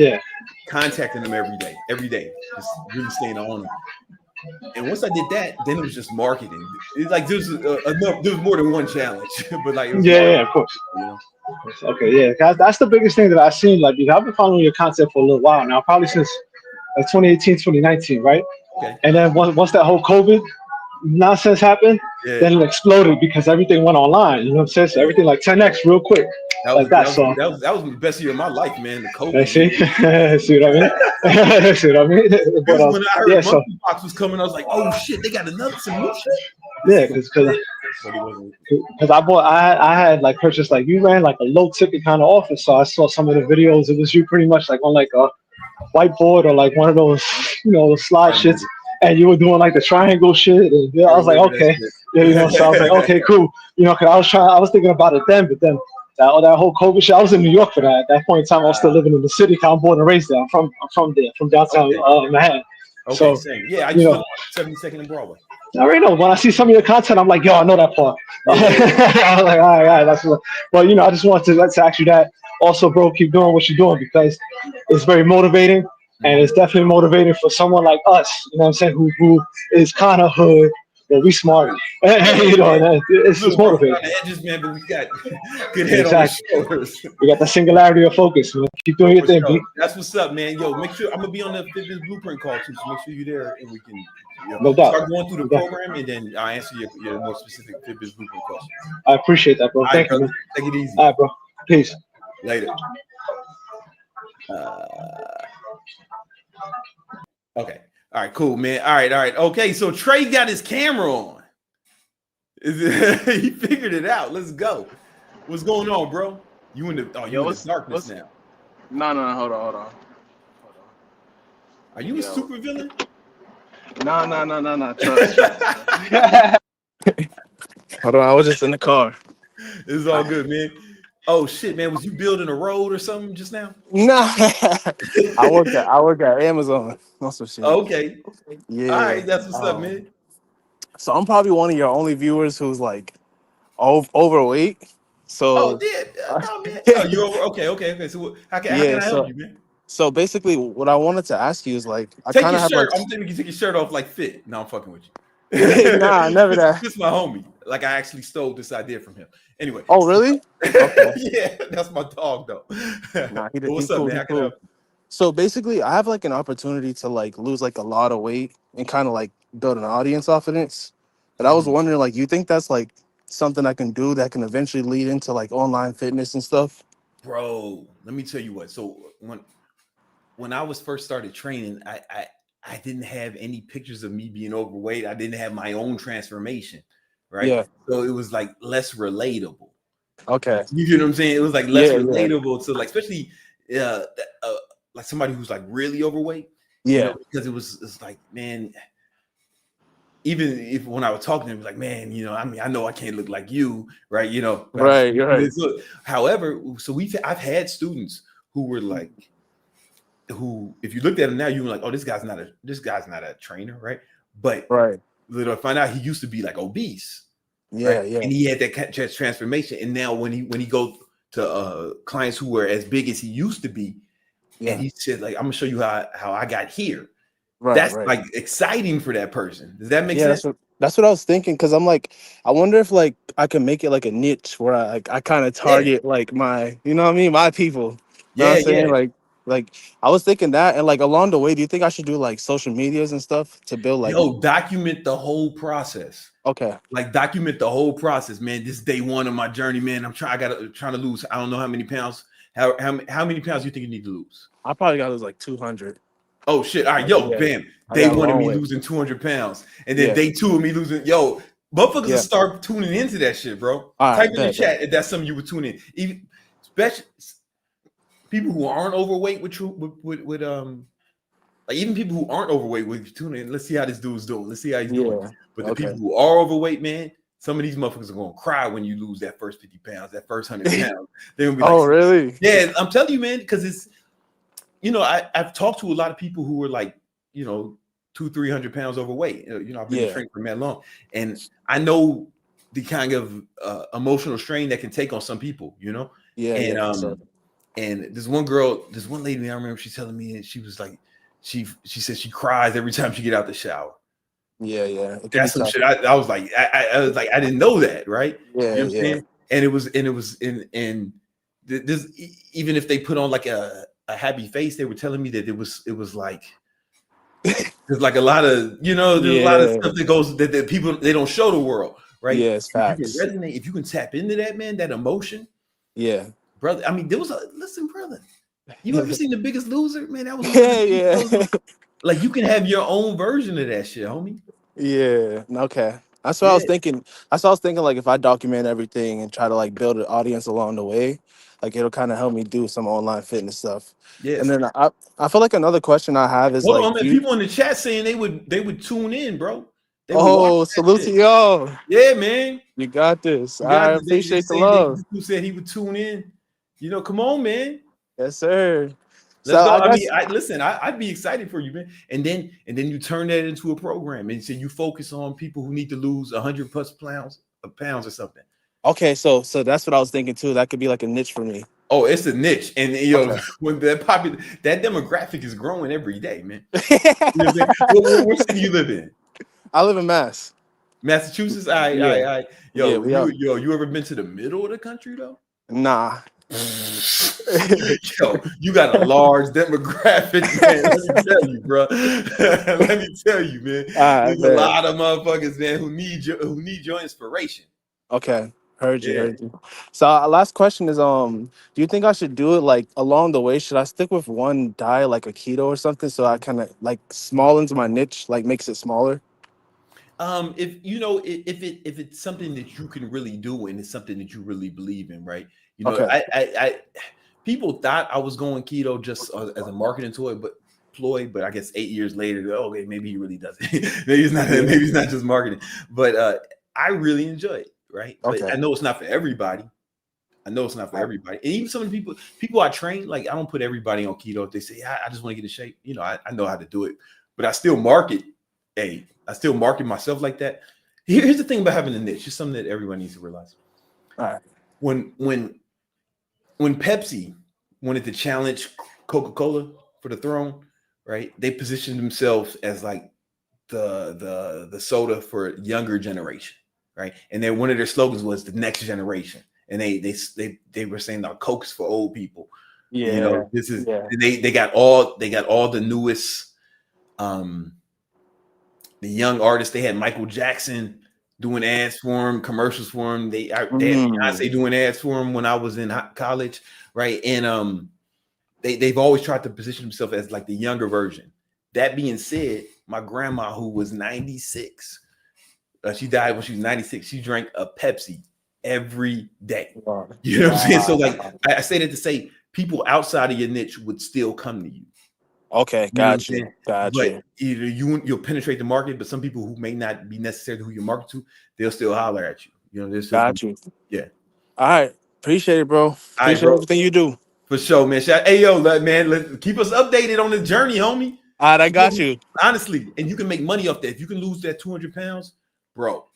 contacting them every day, just really staying on them. And once I did that, then it was just marketing. It's like there's more than one challenge, but like of course. Okay, that's the biggest thing that I've seen. Like, I've been following your content for a little while now, probably since like 2018, 2019, right? Okay. And then once that whole COVID nonsense happened, then it exploded because everything went online. You know what I'm saying? So everything like 10x real quick. That was the best year of my life, man. The COVID. See what I mean? But, when I heard monkeypox was coming, I was like, "Oh shit, they got some new shit." Yeah, because I had like purchased, like, you ran like a low ticket kind of office, so I saw some of the videos. It was you pretty much like on like a whiteboard or like one of those those slide shits, and you were doing like the triangle shit. And I was like, okay, yeah, so I was like, okay, cool. Cause I was thinking about it then, but then that whole COVID shit. I was in New York for that. At that point in time, I was still living in the city. I'm born and raised there. I'm from there, from downtown Manhattan. Okay, so, same. Yeah, I used to live on 72nd and Broadway. I already know. When I see some of your content, I'm like, yo, I know that part. Yeah. I was like, all right, that's what. But I just wanted to ask you that. Also, bro, keep doing what you're doing because it's very motivating, and it's definitely motivating for someone like us. You know what I'm saying? Who is kind of hood, but we smart. It's just motivating. On the edges, man, but we got good head on the shoulders. We got the singularity of focus, man. Keep doing your thing, B. That's what's up, man. Yo, make sure I'm gonna be on the Fitbitz Blueprint call too, so make sure you're there and we can no doubt. Start going through the program, and then I'll answer your more specific Fitbitz Blueprint questions. I appreciate that, bro. Thank you, man. Take it easy. All right, bro. Peace. Later. Okay. All right, cool, man. All right. Okay, so Trey got his camera on. He figured it out. Let's go. What's going on, bro? You in the darkness now. No, hold on. Are you a super villain? No. Trust. Hold on, I was just in the car. It's all good, man. Oh shit, man. Was you building a road or something just now? Nah. I work at Amazon. Also shit. Okay. Yeah. All right, that's what's up, man. So I'm probably one of your only viewers who's like overweight. So man. Oh, you're over. Okay. So how can I help you, man? So basically, what I wanted to ask you is like, I take kind your of have shirt. like, I'm thinking you take your shirt off like Fit. No, I'm fucking with you. Nah, never that. This is my homie. Like I actually stole this idea from him. Anyway. Oh really? Okay. Yeah, that's my dog though. Nah, what's he's up, cool, man? he's How can I cool. help you? So basically, I have like an opportunity to like lose like a lot of weight and kind of like build an audience off of this. But I was wondering, like, you think that's like something I can do that can eventually lead into like online fitness and stuff? Bro, let me tell you what. So when I was first started training, I didn't have any pictures of me being overweight. I didn't have my own transformation, right? Yeah. So it was like less relatable. Okay. You get what I'm saying? It was like less relatable to like, especially like somebody who's like really overweight. Yeah. Because it's like, man, even if when I was talking to him, like, man, I know I can't look like you, right? Right. You're right. However, so I've had students who were like, who, if you looked at him now, you were like, oh, this guy's not a trainer, right? But little I find out he used to be like obese. Yeah, right? And he had that transformation. And now when he goes to clients who were as big as he used to be, and he said, like, I'm gonna show you how I got here. Right, that's like exciting for that person. Does that make sense? That's what I was thinking, because I'm like, I wonder if like I can make it like a niche where I kind of target like my, you know what I mean, my people. You know what I'm saying? Like I was thinking that, and like along the way, do you think I should do like social medias and stuff to build like document the whole process? Okay. Like document the whole process, man. This is day one of my journey, man. I'm trying to lose. I don't know how many pounds. How many pounds do you think you need to lose? I probably got to lose like 200. Oh shit! All right, bam. Day one of me losing 200 pounds, and then day two of me losing. Motherfuckers will start tuning into that shit, bro. Type in the chat if that's something you would tune in. Even especially people who aren't overweight with like even people who aren't overweight with tune in. Let's see how this dude's doing. Let's see how he's doing. But the people who are overweight, man, some of these motherfuckers are gonna cry when you lose that first 50 pounds, that first 100 pounds. They're gonna be like, oh really? Yeah, I'm telling you, man, because it's. I've talked to a lot of people who were like, 200-300 pounds overweight. I've been training for that long, and I know the kind of emotional strain that can take on some people. And this one lady, I remember she telling me, and she was like, she said she cries every time she get out the shower. Yeah. That's some shit. I was like, I didn't know that, right? Yeah, you know what I'm saying? And it was this, even if they put on like a happy face, they were telling me that it was like there's like a lot of there's a lot of stuff that goes that people they don't show the world, right? Yeah, it's facts. If you can resonate, if you can tap into that, man, that emotion, brother. I mean, listen, brother. You ever seen The Biggest Loser, man? That was like you can have your own version of that shit, homie. Yeah. Okay. That's what I was thinking. That's what I was thinking. Like if I document everything and try to like build an audience along the way, like it'll kind of help me do some online fitness stuff. And Yes. then I feel like another question I have is Hold like, on, man. People in the chat saying they would tune in, bro. They would watch oh, that salute shit. to y'all. Yeah, man. You got this. You got I they appreciate the say they love. who said he would tune in. You know, come on, man. Yes, sir. Let's So go. I I mean, guess I'd be excited for you, man. And then you turn that into a program and so you focus on people who need to lose 100 plus pounds or something. okay. So that's what I was thinking too. That could be like a niche for me. Oh, it's a niche, and Okay. when that demographic is growing every day, man. You know what city you live in? I live in Mass. Massachusetts. Yeah. Yeah, we are. You ever been to the middle of the country though? Nah. Yo, you got a large demographic, man. Let me tell you, bro. Let me tell you, man. There's a lot of motherfuckers, man, who need your inspiration. Okay. Heard you. So last question is do you think I should do it like along the way? Should I stick with one diet like a keto or something so I kind of like smallens my niche, like makes it smaller? If it's something that you can really do and it's something that you really believe in, right? You know, Okay. I people thought I was going keto just as a marketing ploy, but I guess 8 years later, okay, maybe he really does it. maybe it's not just marketing, but I really enjoy it, right? Okay. But I know it's not for everybody. And even some of the people I train, like I don't put everybody on keto. If they say, I just want to get in shape, you know, I know how to do it, but I still market. I still market myself like that. Here's the thing about having a niche. It's something that everyone needs to realize. All right. When Pepsi wanted to challenge Coca-Cola for the throne, right? They positioned themselves as like the soda for younger generation, right? And then one of their slogans was the next generation. And they were saying that Coke's for old people. Yeah. You know, this is they got all the newest the young artists. They had Michael Jackson doing ads for him, commercials for him. They had Beyonce doing ads for him when I was in college, right? And they've always tried to position themselves as like the younger version. That being said, my grandma, who was 96, she died when she was 96. She drank a Pepsi every day. You know what I'm saying? So like I say that to say people outside of your niche would still come to you. Okay, got you. But either you'll penetrate the market, but some people who may not be necessarily who you market to, they'll still holler at you. You know, got you. Yeah. All right. Appreciate it, bro. Appreciate everything you do. For sure, man. Hey, yo, man, keep us updated on the journey, homie. All right, I got you. Honestly, and you can make money off that. If you can lose that 200 pounds, bro,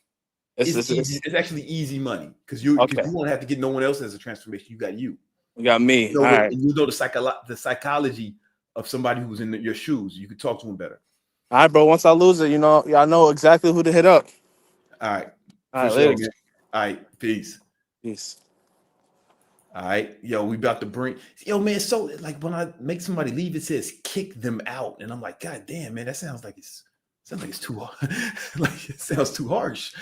it's easy. It's actually easy money because you won't have to get no one else as a transformation. You got you. You got me. You know, all right. You know the psychology of somebody who's in your shoes. You can talk to them better. All right, bro. Once I lose it, y'all know exactly who to hit up. All right. All right, later. All right. Peace. All right. Yo, we about to bring. Yo, man. So like when I make somebody leave, it says kick them out, and I'm like, God damn, man, that sounds like it's too hard. Like it sounds too harsh.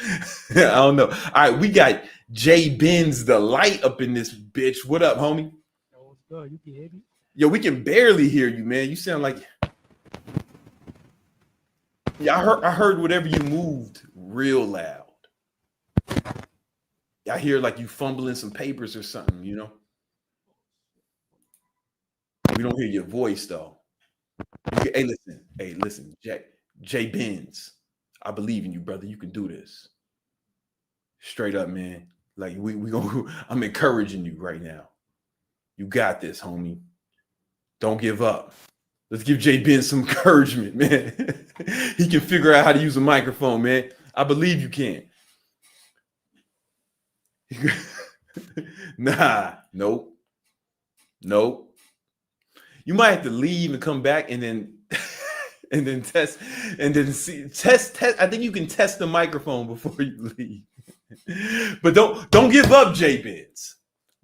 I don't know. All right, we got Jay Benz the light up in this bitch. What up, homie? What's good? You can hear me? Yo, we can barely hear you, man. You sound like I heard whatever you moved real loud. I hear like you fumbling some papers or something, you know. We don't hear your voice though. Hey, listen, Jay Benz. I believe in you, brother. You can do this. Straight up, man. Like we gonna. I'm encouraging you right now. You got this, homie. Don't give up. Let's give Jay Benz some encouragement, man. He can figure out how to use a microphone, man. I believe you can. Nope. You might have to leave and come back and then test and then test. I think you can test the microphone before you leave. But don't give up, Jay Benz.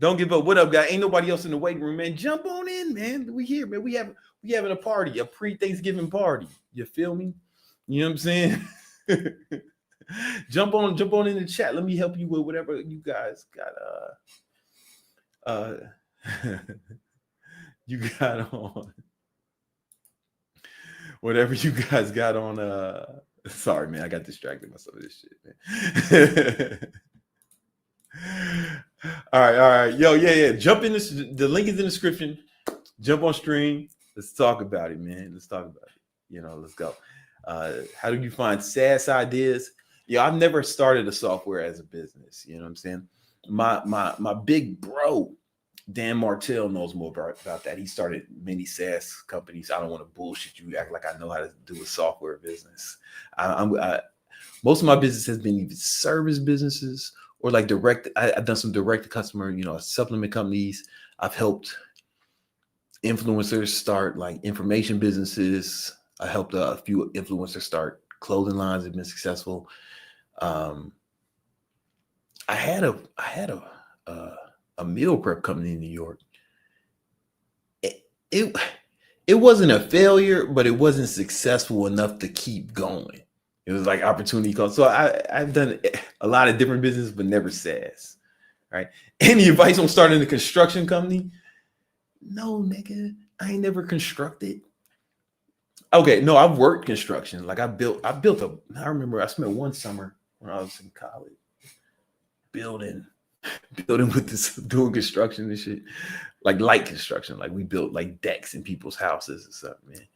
Don't give up. What up, guy? Ain't nobody else in the waiting room, man. Jump on in, man. We here, man. We having a party, a pre-Thanksgiving party. You feel me? You know what I'm saying? Jump on in the chat. Let me help you with whatever you guys got. You got on whatever you guys got on Sorry, man. I got distracted by some of this shit, man. All right. Yo, yeah. Jump in this. The link is in the description. Jump on stream. Let's talk about it, man. Let's talk about it. Let's go. How do you find SaaS ideas? I've never started a software as a business. You know what I'm saying? My big bro, Dan Martell, knows more about that. He started many SaaS companies. I don't want to bullshit you, act like I know how to do a software business. Most of my business has been either service businesses or like direct. I've done some direct to customer, supplement companies. I've helped influencers start like information businesses. I helped a few influencers start clothing lines that have been successful. I had a meal prep company in New York. It wasn't a failure, but it wasn't successful enough to keep going. It was like opportunity cost. So I've done a lot of different businesses, but never SaaS. Right? Any advice on starting a construction company? No, nigga. I ain't never constructed. Okay, no, I've worked construction. Like I remember I spent one summer when I was in college building with this, doing construction and shit, like light construction. Like we built like decks in people's houses and stuff, man.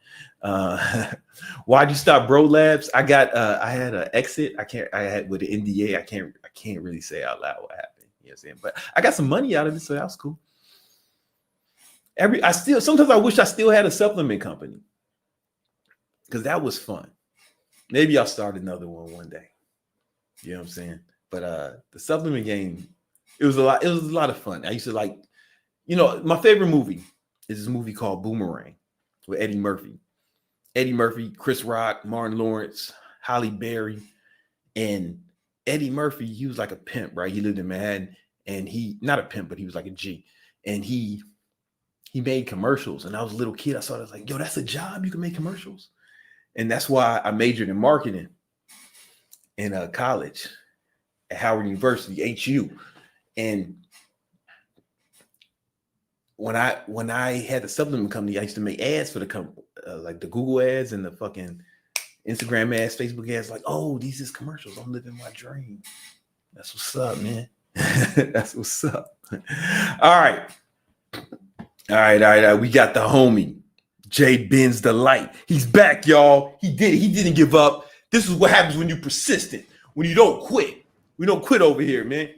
Why'd you stop Bro Labs? I had an exit. I had with the NDA. I can't really say out loud what happened. You know what I'm saying? But I got some money out of it, so that was cool. Sometimes I wish I still had a supplement company because that was fun. Maybe I'll start another one day. You know what I'm saying? But the supplement game, it was a lot of fun. I used to like, my favorite movie is this movie called Boomerang with Eddie Murphy. Eddie Murphy, Chris Rock, Martin Lawrence, Halle Berry. And Eddie Murphy, he was like a pimp, right? He lived in Manhattan, and not a pimp, but he was like a G. And he made commercials. And I was a little kid. I saw it. I was like, yo, that's a job. You can make commercials. And that's why I majored in marketing in college at Howard University, HU. And when I had the supplement company, I used to make ads for the company, like the Google ads and the fucking Instagram ads, Facebook ads, like, oh, these is commercials. I'm living my dream. That's what's up, man. That's what's up. All right. We got the homie, Jay Benz the Light. He's back, y'all. He didn't give up. This is what happens when you're persistent, when you don't quit. We don't quit over here, man.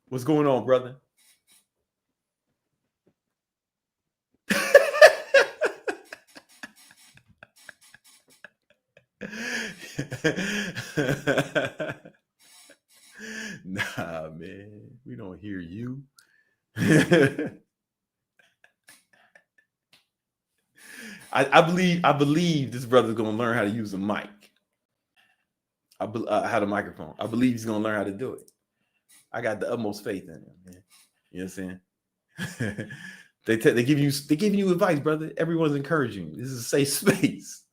What's going on, brother? Nah, man. We don't hear you. I believe this brother's gonna learn how to use a mic. How to microphone. I believe he's gonna learn how to do it. I got the utmost faith in him, man. You know what I'm saying? They giving you advice, brother. Everyone's encouraging you. This is a safe space.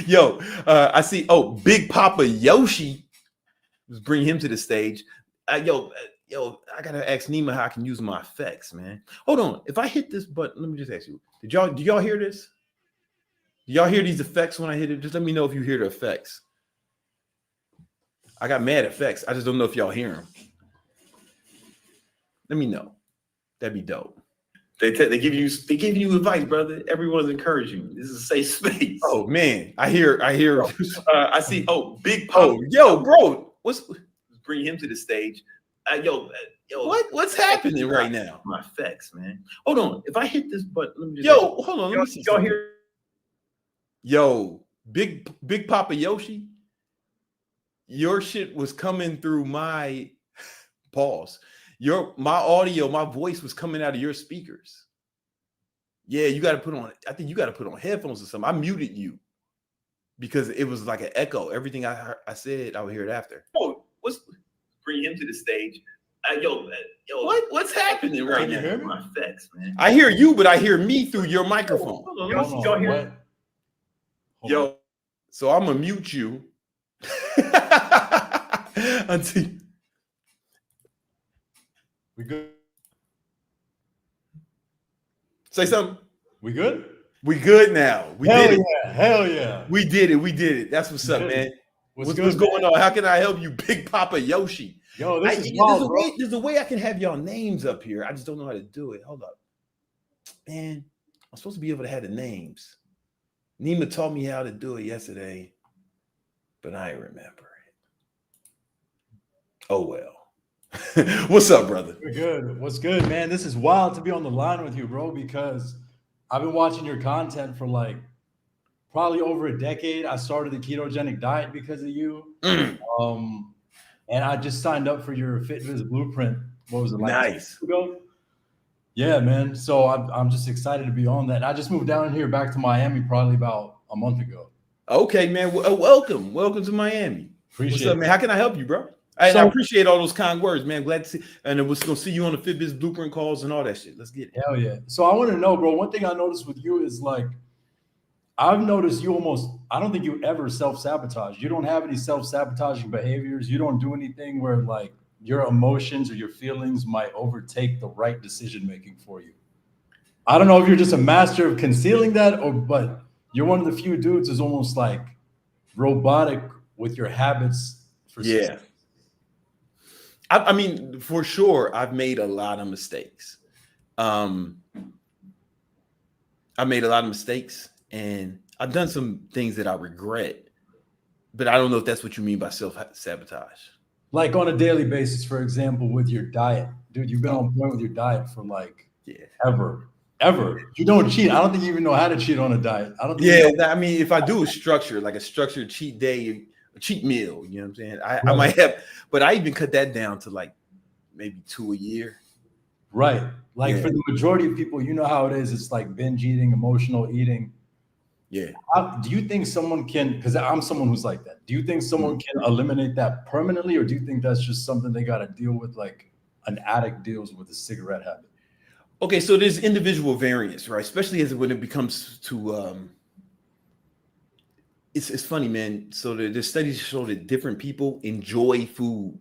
Yo, I see. Oh, Big Papa Yoshi. Let's bring him to the stage. Yo, I gotta ask Nima how I can use my effects, man. Hold on. If I hit this button, let me just ask you. Do y'all hear this? Do y'all hear these effects when I hit it? Just let me know if you hear the effects. I got mad effects. I just don't know if y'all hear them. Let me know. That'd be dope. They give you advice, brother. Everyone's encouraging you. This is a safe space. Oh man, I hear. I see. Oh, Big Papa. Yo, bro, bring him to the stage. Yo, what's happening right now? My effects, man. Hold on. If I hit this button, let me just hold on. Let me see. Y'all hear? Yo, Big Papa Yoshi. Your shit was coming through my pause. My audio, my voice was coming out of your speakers. Yeah, you got to put on. I think you got to put on headphones or something. I muted you because it was like an echo. Everything I said, I would hear it after. Oh, bring him to the stage. Yo, what's happening right now? My effects, man. I hear you, but I hear me through your microphone. Y'all hear? Yo, so I'm gonna mute you until. We good? Say something. We good? We good now. We Hell did it. yeah. Hell yeah. We did it. We did it. That's what's up, man. What's going on? How can I help you, Big Papa Yoshi? Yo, this is wild, bro. There's a way I can have y'all names up here. I just don't know how to do it. Hold up. Man, I'm supposed to be able to have the names. Nima taught me how to do it yesterday, but I ain't remember it. Oh, well. What's up, brother? We're good. What's good, man? This is wild to be on the line with you, bro, because I've been watching your content for like probably over a decade. I started the ketogenic diet because of you. And I just signed up for your Fitbitz blueprint. What was it, like nice. 2 weeks ago? Yeah, man. So I'm just excited to be on that. I just moved down here back to Miami probably about a month ago. Okay, man. Welcome. Welcome to Miami. Appreciate What's up, man? How can I help you, bro? I appreciate all those kind words, man. Glad to see. And we're going to see you on the Fitbitz blueprint calls and all that shit. Let's get it. Hell yeah. So I want to know, bro, one thing I noticed with you is like, I've noticed you I don't think you ever self-sabotage. You don't have any self-sabotaging behaviors. You don't do anything where like your emotions or your feelings might overtake the right decision-making for you. I don't know if you're just a master of concealing that but you're one of the few dudes who's almost like robotic with your habits. Yeah. I mean, for sure, I've made a lot of mistakes. And I've done some things that I regret, but I don't know if that's what you mean by self-sabotage. Like on a daily basis, for example, with your diet. Dude, you've been on point with your diet for like ever. You don't cheat. I don't think you even know how to cheat on a diet. I don't think I mean, if I do a structure, like a structured cheat day, a cheat meal, you know what I'm saying? I might have, but I even cut that down to like maybe 2 a year. Right. Like for the majority of people, you know how it is. It's like binge eating, emotional eating. Yeah. Do you think someone can, because I'm someone who's like that. Do you think someone can eliminate that permanently? Or do you think that's just something they got to deal with like an addict deals with a cigarette habit? Okay. So there's individual variance, right? Especially when it becomes to, it's funny, man. So the studies show that different people enjoy food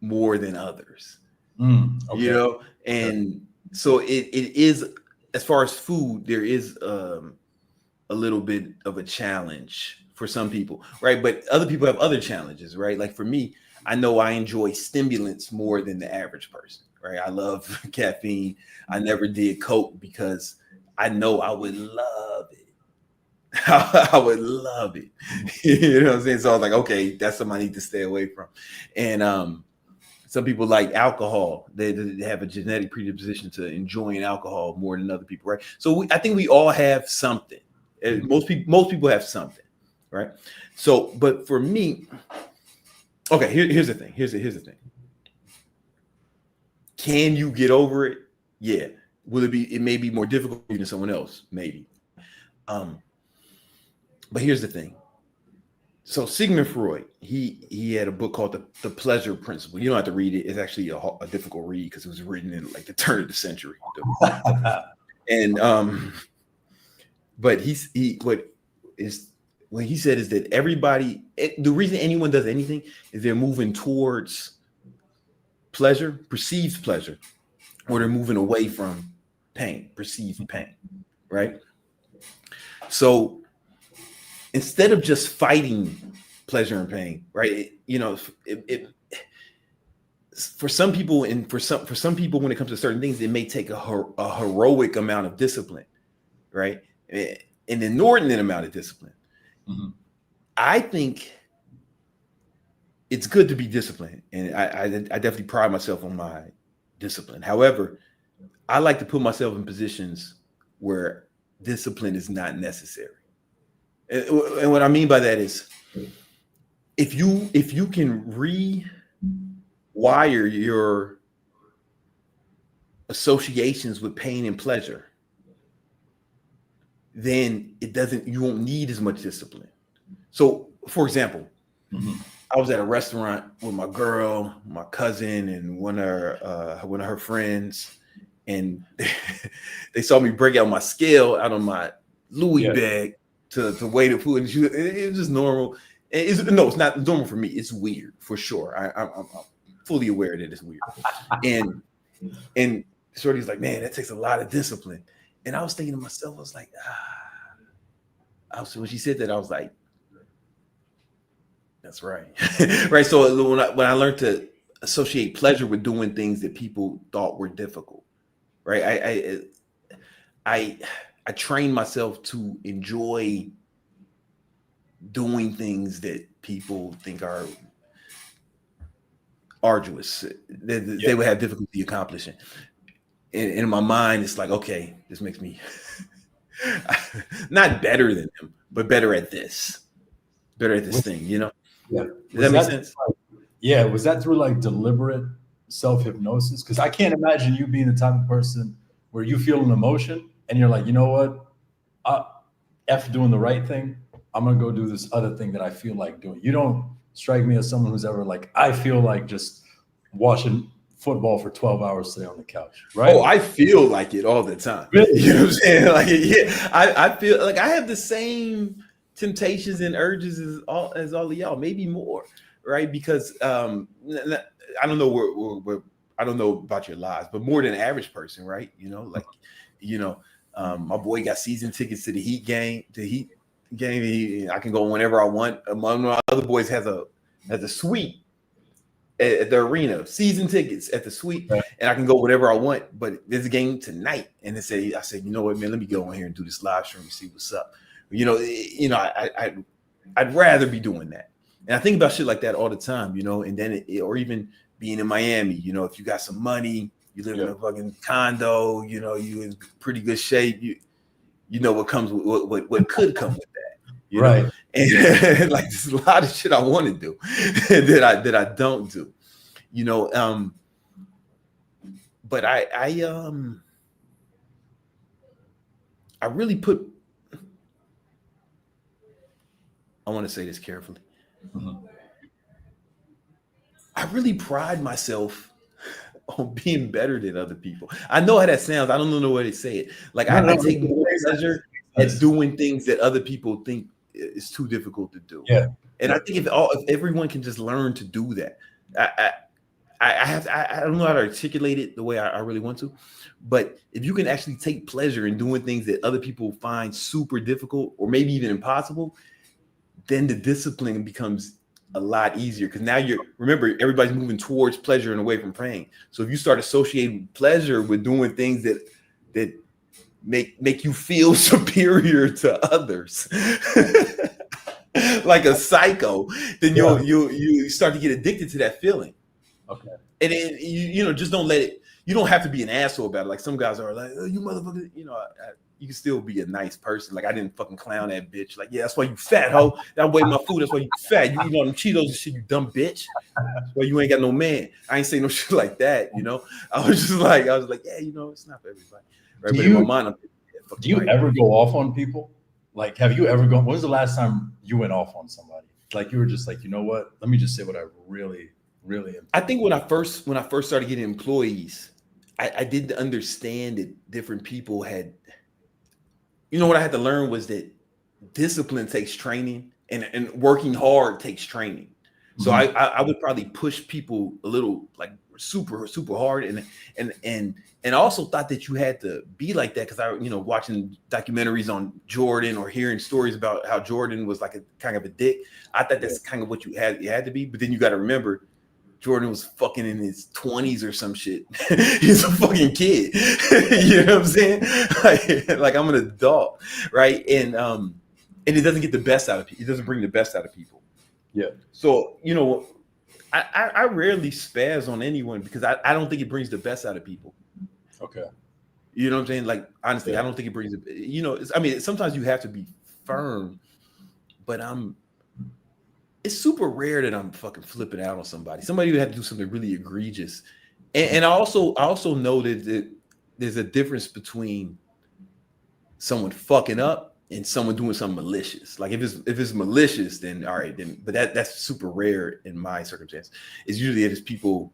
more than others, okay. You know? And so it is, as far as food, there is a little bit of a challenge for some people, right? But other people have other challenges, right? Like for me, I know I enjoy stimulants more than the average person, right? I love caffeine. I never did Coke because I know I would love it. I would love it. You know what I'm saying? So I was like, okay, that's something I need to stay away from. And some people like alcohol. They have a genetic predisposition to enjoying alcohol more than other people, right? So I think we all have something. Most people have something, right? So, but for me, okay, here's the thing. Here's the thing. Can you get over it? Yeah. Will it be? It may be more difficult than someone else, maybe. But here's the thing. So Sigmund Freud, he had a book called the Pleasure Principle. You don't have to read it. It's actually a difficult read because it was written in like the turn of the century. And but what he said is that everybody, the reason anyone does anything is they're moving towards pleasure, perceived pleasure, or they're moving away from pain, perceived pain, right? So instead of just fighting pleasure and pain, right? For some people, and for some people, when it comes to certain things, it may take a heroic amount of discipline, right? An inordinate amount of discipline. Mm-hmm. I think it's good to be disciplined, and I definitely pride myself on my discipline. However, I like to put myself in positions where discipline is not necessary. And what I mean by that is, if you can rewire your associations with pain and pleasure, then you won't need as much discipline. So, for example, I was at a restaurant with my girl, my cousin, and one of her friends, and they saw me break out my scale out of my Louis bag to weigh the food, and it was just normal. It's not normal for me. It's weird for sure. I'm fully aware that it's weird. And Shorty's like, man, that takes a lot of discipline. And I was thinking to myself, I was like, when she said that, I was like, that's right. Right. So when I learned to associate pleasure with doing things that people thought were difficult, right? I trained myself to enjoy doing things that people think are arduous, that they would have difficulty accomplishing. And in my mind, it's like, okay, this makes me not better than them, but better at this thing, you know? Yeah. Does that make sense? Yeah. Was that through like deliberate self-hypnosis? Because I can't imagine you being the type of person where you feel an emotion and you're like, you know what? F doing the right thing. I'm going to go do this other thing that I feel like doing. You don't strike me as someone who's ever like, I feel like just watching football for 12 hours today on the couch, right? Oh, I feel like it all the time. Really? You know what I'm saying? Like, yeah, I feel like I have the same temptations and urges as all of y'all, maybe more, right? Because I don't know I don't know about your lives, but more than an average person, right? You know, like, you know, my boy got season tickets to the Heat game. I can go whenever I want. Among my other boys has a suite at the arena, season tickets at the suite, and I can go whenever I want. But there's a game tonight, and I said, you know what, man, let me go in here and do this live stream and see what's up. You know, I'd rather be doing that. And I think about shit like that all the time, you know. And then or even being in Miami, you know, if you got some money, you live in a fucking condo, you know, you in pretty good shape, you know what comes with what could come with that, you know? And like there's a lot of shit I want to do that I don't do, you know. But I really put, I want to say this carefully. Mm-hmm. I really pride myself on being better than other people. I know how that sounds. I don't know the way to say it. Like I take more pleasure at doing things that other people think is too difficult to do. Yeah. And I think if everyone can just learn to do that, I don't know how to articulate it the way I really want to, but if you can actually take pleasure in doing things that other people find super difficult or maybe even impossible, then the discipline becomes a lot easier, because now remember, everybody's moving towards pleasure and away from pain. So if you start associating pleasure with doing things that make you feel superior to others, like a psycho, then you start to get addicted to that feeling. Okay. And then you know, just don't let it. You don't have to be an asshole about it. Like some guys are like, oh, you motherfucker, you know. You can still be a nice person. Like I didn't fucking clown that bitch. Like, yeah, that's why you fat hoe. That way my food. That's why you fat. You eat all them Cheetos and shit. You dumb bitch. That's why you ain't got no man. I ain't say no shit like that. You know. I was like, yeah, you know, it's not for everybody. Right. But in my mind, I'm thinking, yeah, do you ever go off on people? Like, have you ever gone? When was the last time you went off on somebody? Like you were just like, you know what? Let me just say what I really am. I think when I first started getting employees, I didn't understand that different people had. You know what I had to learn was that discipline takes training, and working hard takes training. So mm-hmm. I would probably push people a little, like super hard, and I also thought that you had to be like that, because I, you know, watching documentaries on Jordan or hearing stories about how Jordan was like a kind of a dick. I thought that's kind of what you had to be, but then you got to remember, Jordan was fucking in his 20s or some shit. He's a fucking kid. You know what I'm saying? Like I'm an adult, right? And it doesn't get the best out of people. It doesn't bring the best out of people. Yeah. So, you know, I rarely spaz on anyone, because I don't think it brings the best out of people. Okay. You know what I'm saying? Like, honestly, I don't think it brings it. You know, I mean, sometimes you have to be firm, but it's super rare that I'm fucking flipping out on somebody. Somebody who had to do something really egregious. And I also know that there's a difference between someone fucking up and someone doing something malicious. Like if it's malicious, then all right, then, but that's super rare in my circumstance. It's usually it's people,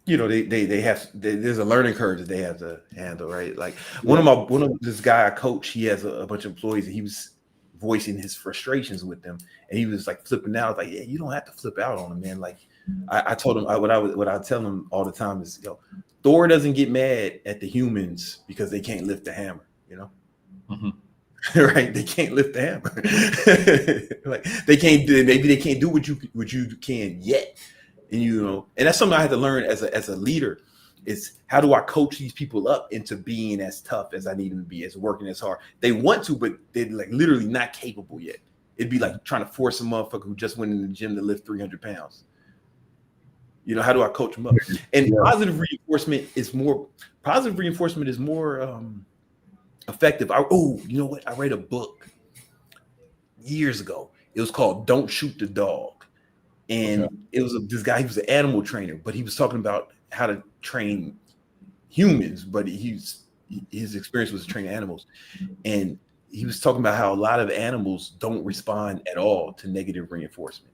you know, there's a learning curve that they have to handle, right? Like one of this guy I coach, he has a bunch of employees, and he was voicing his frustrations with them, and he was like flipping out. Like, yeah, you don't have to flip out on them, man. Like I told him what I tell him all the time is, yo, Thor doesn't get mad at the humans because they can't lift the hammer, you know. Right? They can't lift the hammer. Like they can't do, maybe they can't do what you can yet. And you know, and that's something I had to learn as a leader, is how do I coach these people up into being as tough as I need them to be, as working as hard. They want to, but they're like literally not capable yet. It'd be like trying to force a motherfucker who just went in the gym to lift 300 pounds. You know, how do I coach them up? And positive reinforcement is more effective. You know what? I read a book years ago. It was called "Don't Shoot the Dog," and it was this guy. He was an animal trainer, but he was talking about how to train humans. But his experience was training animals, and he was talking about how a lot of animals don't respond at all to negative reinforcement.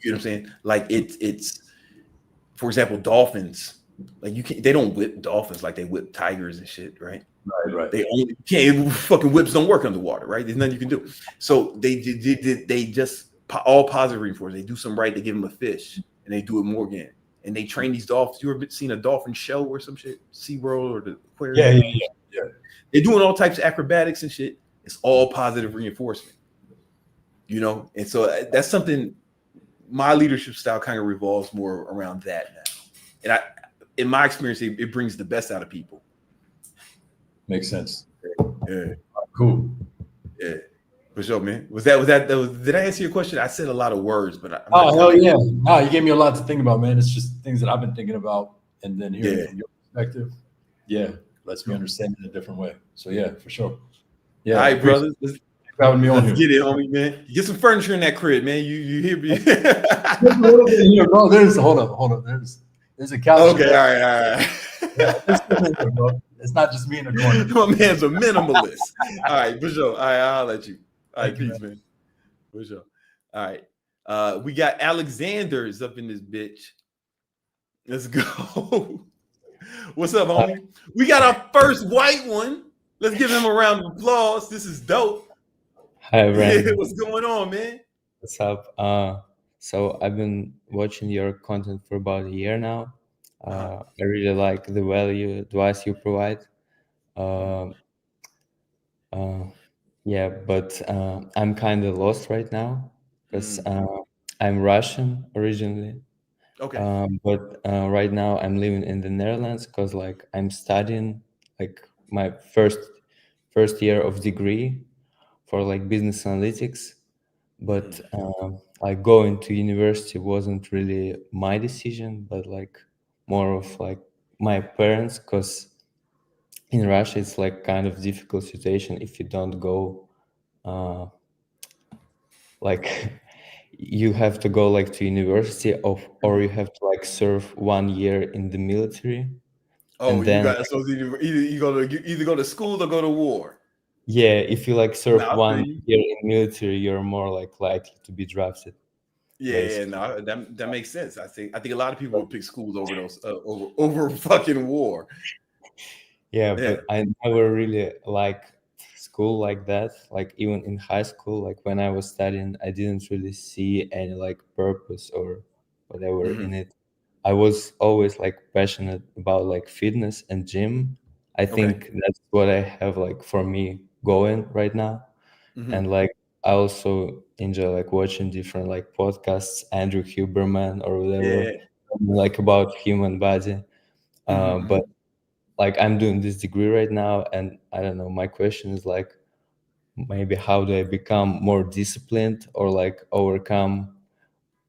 You know what I'm saying? Like it's for example, dolphins. Like they don't whip dolphins like they whip tigers and shit, right? Right. They only can't. Fucking whips don't work underwater, right? There's nothing you can do. So they just all positive reinforcement. They do something right. They give them a fish, and they do it more again. And they train these dolphins. You ever seen a dolphin show or some shit? SeaWorld or the aquarium? Yeah. They're doing all types of acrobatics and shit. It's all positive reinforcement, you know. And so that's something. My leadership style kind of revolves more around that now. And in my experience, it brings the best out of people. Makes sense. Yeah. Cool. Yeah. For sure, man. Did I answer your question? I said a lot of words, but hell yeah. No, you gave me a lot to think about, man. It's just things that I've been thinking about, and then hearing from your perspective, lets me understand it in a different way. So yeah, for sure. Yeah. All right, brothers. Having me on here. Get it, homie, man. Get some furniture in that crib, man. You hear me? Bro, hold up. There's a couch. Okay, all right. It's not just me in the corner. My man's a minimalist. All right, for sure. All right, I'll let you. All right, peace, man. For sure. All right. We got Alexander's up in this bitch. Let's go. What's up, homie? We got our first white one. Let's give him a round of applause. This is dope. Hi, Brandon. Yeah, what's going on, man? What's up? So I've been watching your content for about a year now. I really like the value advice you provide. Yeah, but I'm kind of lost right now because I'm Russian originally. Okay. But right now I'm living in the Netherlands because like I'm studying like my first year of degree for like business analytics, but like going to university wasn't really my decision, but like more of like my parents, because in Russia it's like kind of difficult situation if you don't go like you have to go like to university or you have to like serve 1 year in the military. Oh, and then you either go to school or go to war. Yeah, if you like serve 1 year in military, you're more like likely to be drafted. Yeah, no, that makes sense. I think a lot of people would pick schools over those over fucking war. Yeah, but I never really liked school like that. Like even in high school, like when I was studying, I didn't really see any like purpose or whatever in it. I was always like passionate about like fitness and gym. I think that's what I have like for me going right now. And like I also enjoy like watching different like podcasts, Andrew Huberman or whatever, like about human body. But like I'm doing this degree right now, and I don't know, my question is like maybe how do I become more disciplined or like overcome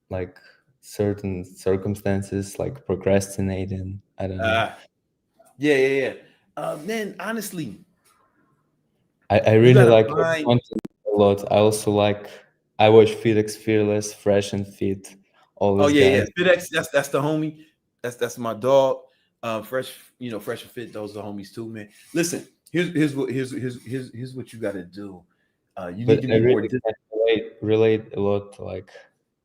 like certain circumstances like procrastinating. I don't know. Yeah. Man, honestly, I really like your content a lot. I also like I watch Felix Fearless, Fresh and Fit, all these guys. Fitbitz, that's the homie. That's my dog. Fresh and Fit, those are homies too, man. Listen, here's what you got to do. You need to be more. Relate a lot to like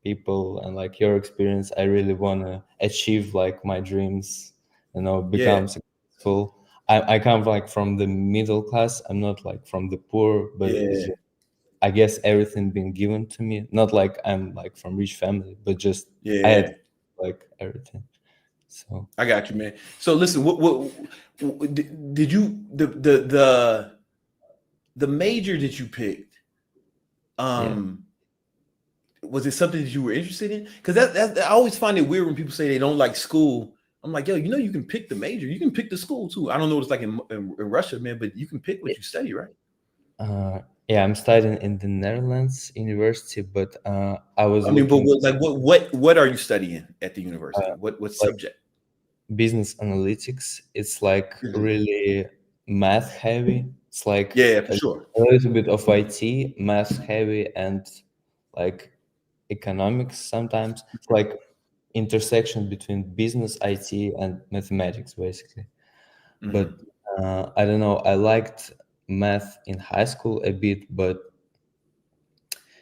people and like your experience. I really want to achieve like my dreams, become successful. I come like from the middle class. I'm not like from the poor, but it's just, I guess everything been given to me. Not like I'm like from rich family, but just I had like everything. So I got you, man. So listen, what did you the major that you picked? Was it something that you were interested in? Because I always find it weird when people say they don't like school. I'm like, yo, you can pick the major, you can pick the school too. I don't know what it's like in Russia, man, but you can pick what you study, right? Yeah, I'm studying in the Netherlands university, but I was. I mean, but what are you studying at the university? What like subject? Business analytics. It's like really math heavy. It's like for sure. A little bit of IT, math heavy, and like economics sometimes. It's like intersection between business, IT, and mathematics, basically. But I don't know. I liked math in high school a bit, but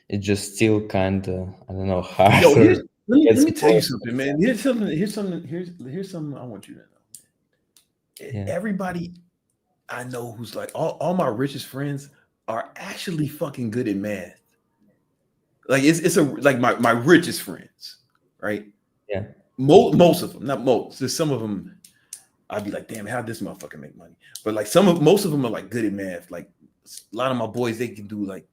it just still kind of, I don't know, harder. Yo, let me tell you something, man. Here's something I want you to know. Yeah. Everybody I know who's like all my richest friends are actually fucking good at math. Like it's like my richest friends, right? Yeah. Most of them, not most. There's some of them I'd be like, damn, how'd this motherfucker make money? But like most of them are like good at math. Like a lot of my boys, they can do like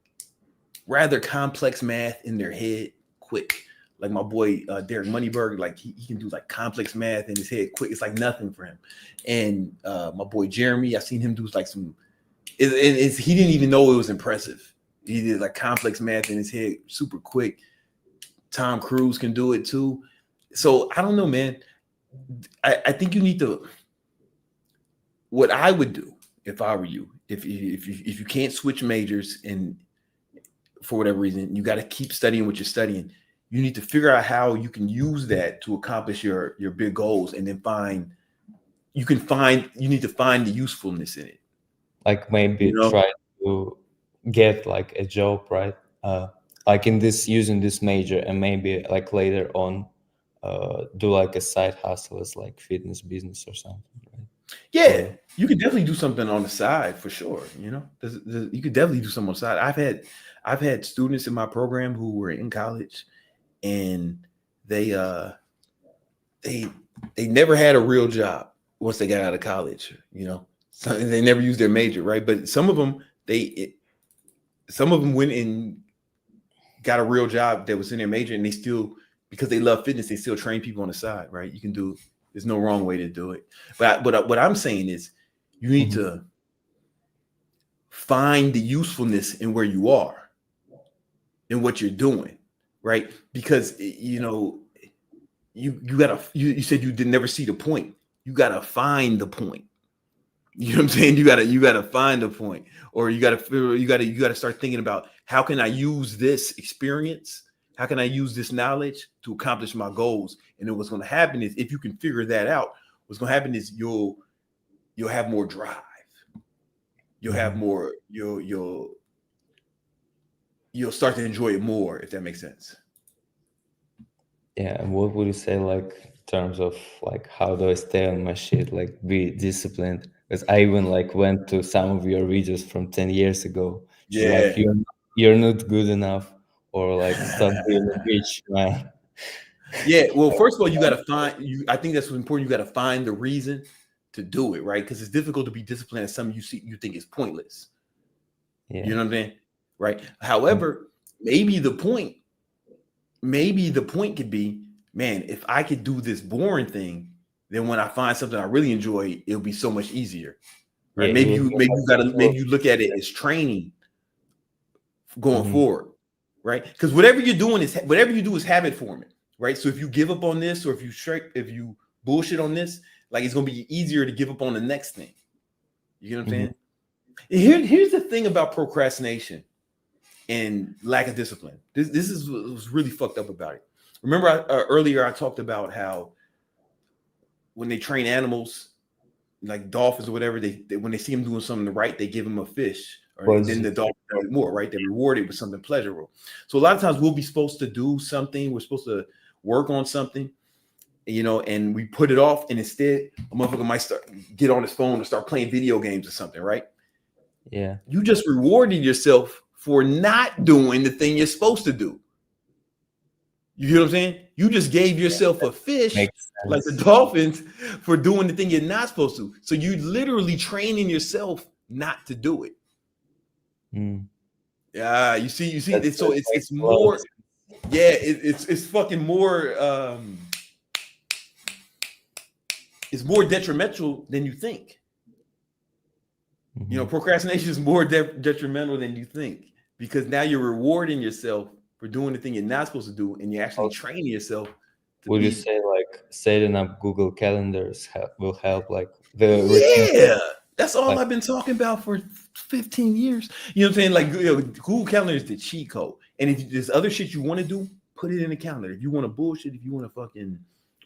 rather complex math in their head quick. Like my boy Derek Moneyberg, like he can do like complex math in his head quick. It's like nothing for him. And my boy Jeremy, I seen him do like some. He didn't even know it was impressive. He did like complex math in his head super quick. Tom Cruise can do it too. So I don't know, man. I think you need to. What I would do if I were you, if you can't switch majors and for whatever reason, you got to keep studying what you're studying. You need to figure out how you can use that to accomplish your big goals, and then you need to find the usefulness in it. Like maybe try to get like a job, right? Like using this major, and maybe like later on do like a side hustle as like fitness business or something, right? Yeah, you could definitely do something on the side for sure. You could definitely do something on the side. I've had students in my program who were in college, and they never had a real job once they got out of college. So they never used their major, right? But some of them went and got a real job that was in their major, and they still, because they love fitness, they still train people on the side, right? You can do. There's no wrong way to do it. But what I'm saying is, you need to find the usefulness in where you are, in what you're doing, right? Because you said you did never see the point. You gotta find the point. You know what I'm saying? You gotta find the point, or you gotta start thinking about, how can I use this experience? How can I use this knowledge to accomplish my goals? And then what's going to happen is, if you can figure that out, what's going to happen is you'll have more drive. You'll have more. You'll start to enjoy it more, if that makes sense. Yeah. And what would you say, like, in terms of like, how do I stay on my shit, like be disciplined? Because I even like went to some of your videos from 10 years ago. Yeah. Like, you're not good enough, or like stop being a bitch, man. Yeah. Well, first of all, you got to find. I think that's what's important. You got to find the reason to do it, right? Because it's difficult to be disciplined at something you think is pointless. Yeah. You know what I'm saying? Right. However, maybe the point could be, man, if I could do this boring thing, then when I find something I really enjoy, it'll be so much easier. Right. Yeah, maybe you look at it as training going forward. Right. Because whatever you do is habit forming. Right. So if you give up on this, or if you bullshit on this, like, it's gonna be easier to give up on the next thing. You know what I'm saying? Here's the thing about procrastination and lack of discipline. This is what's really fucked up about it. Remember, earlier I talked about how when they train animals, like dolphins or whatever, they when they see them doing something right, they give them a fish, or then the dolphin does more, right? They reward it with something pleasurable. So a lot of times we'll be supposed to do something, we're supposed to work on something, and we put it off, and instead a motherfucker might get on his phone and start playing video games or something, right? Yeah. You just rewarded yourself for not doing the thing you're supposed to do. You know what I'm saying? You just gave yourself a fish, like the dolphins, for doing the thing you're not supposed to. So you literally training yourself not to do it. Yeah, you see. It's more. Yeah, it's fucking more. It's more detrimental than you think. You know, procrastination is more detrimental than you think, because now you're rewarding yourself for doing the thing you're not supposed to do, and you're actually training yourself. Would you say like setting up Google calendars will help, like the routine? That's all I've been talking about for 15 years. You know what I'm saying? Like, Google Calendar is the cheat code. And if there's other shit you want to do, put it in the calendar. If you want to bullshit, if you want to fucking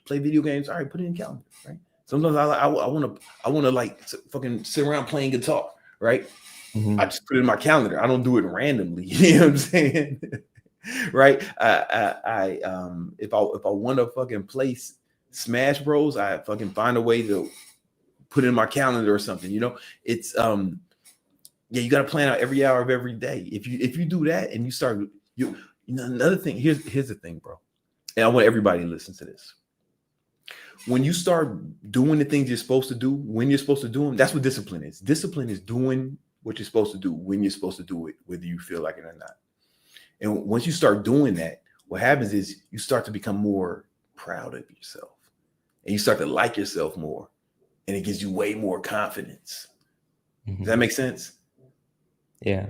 play video games, all right, put it in the calendar, right? Sometimes I want to like fucking sit around playing guitar, right? I just put it in my calendar. I don't do it randomly. You know what I'm saying? Right? If I want to fucking play Smash Bros, I fucking find a way to put it in my calendar or something. You know, it's you got to plan out every hour of every day. If you do that and you start, you know, another thing. Here's the thing, bro. And I want everybody to listen to this. When you start doing the things you're supposed to do when you're supposed to do them, that's what discipline is. Discipline is doing what you're supposed to do when you're supposed to do it, whether you feel like it or not. And once you start doing that, what happens is you start to become more proud of yourself, and you start to like yourself more, and it gives you way more confidence. Does that make sense? Yeah.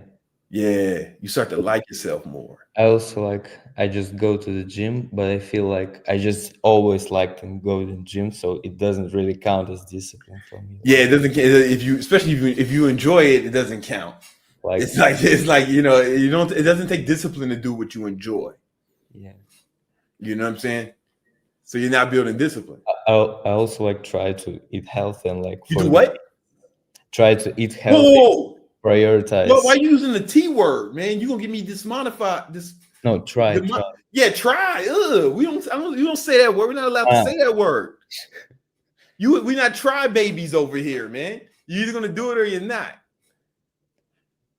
You start to like yourself more. I also I just go to the gym, but I feel like I just always like to go to the gym, so it doesn't really count as discipline for me. Yeah, it doesn't. Especially if you enjoy it, it doesn't count. Like it's like you know, you don't. It doesn't take discipline to do what you enjoy. Yeah, you know what I'm saying. So you're not building discipline. I also try to eat healthy and you do what? Try to eat healthy. Whoa. Prioritize. Yo, why are you using the T word, man? You gonna get me dismodified? No, try. Yeah, try. You don't say that word. We're not allowed to say that word. We're not try babies over here, man. You're either gonna do it or you're not.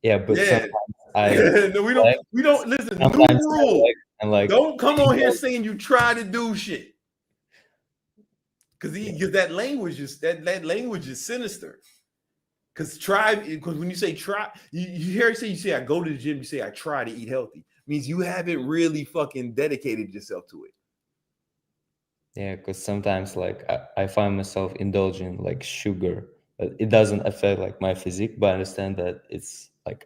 Yeah, but sometimes no, we don't listen. New rule. Don't come on here saying you try to do shit. Because that language is sinister. Because when you say try, you hear it say, you say, I go to the gym, you say, I try to eat healthy. Means you haven't really fucking dedicated yourself to it. Yeah, because sometimes I find myself indulging sugar. But it doesn't affect my physique, but I understand that it's the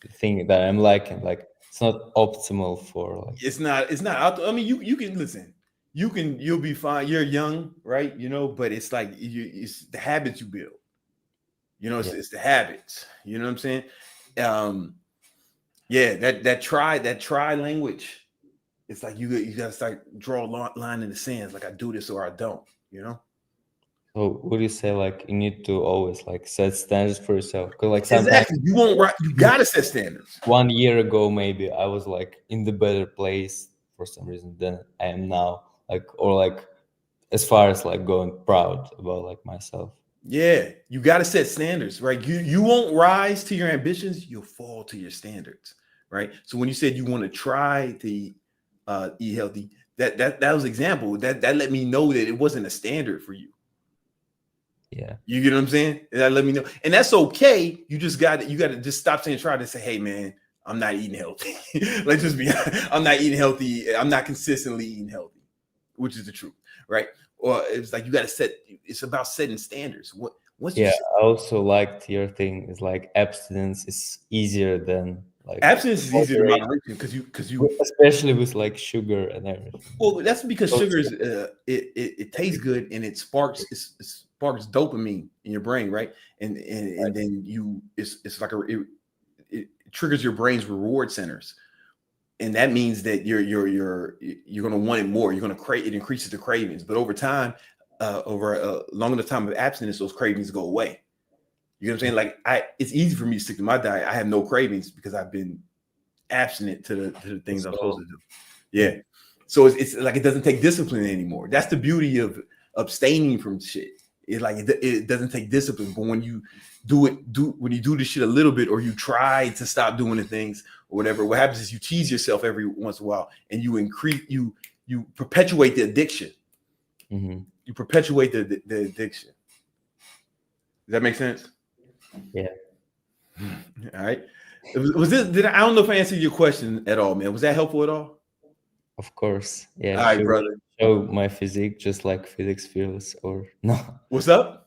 thing that I'm liking. It's not optimal for It's not. I mean, you can listen. You'll be fine. You're young, right? You know, but it's it's the habits you build. You know, it's the habits. You know what I'm saying? That try language. It's like you gotta start draw a line in the sands. Like I do this or I don't. You know. So would you say you need to always set standards for yourself? Because exactly, you gotta set standards. 1 year ago, maybe I was in the better place for some reason than I am now. As far as going proud about myself. Yeah, you got to set standards, right? You won't rise to your ambitions, you'll fall to your standards, right? So when you said you want to try to eat healthy, that was an example. That let me know that it wasn't a standard for you. Yeah. You get what I'm saying? That let me know. And that's okay. You got to just stop saying try to say, hey man, I'm not eating healthy. Let's just be I'm not eating healthy. I'm not consistently eating healthy, which is the truth, right? Or it's you got to it's about setting standards. I also liked your thing is abstinence is easier than abstinence is easier than moderation because you especially with sugar and everything. Well, that's because sugar is it tastes good and it sparks dopamine in your brain, right? And then it triggers your brain's reward centers. And that means that you're going to want it more. You're going to crave it, increases the cravings. But over time, over a long enough time of abstinence, those cravings go away. You know what I'm saying? It's easy for me to stick to my diet. I have no cravings because I've been abstinent to the things I'm supposed to do. Yeah. So it's it doesn't take discipline anymore. That's the beauty of abstaining from shit. it doesn't take discipline. But when you when you do this shit a little bit, or you try to stop doing the things or whatever, what happens is you tease yourself every once in a while, and you perpetuate the addiction. Mm-hmm. You perpetuate the addiction. Does that make sense? Yeah. All right. Was this? I don't know if I answered your question at all, man. Was that helpful at all? Of course. Yeah. All right, brother. Show my physique just like Felix Fearless, or no? What's up?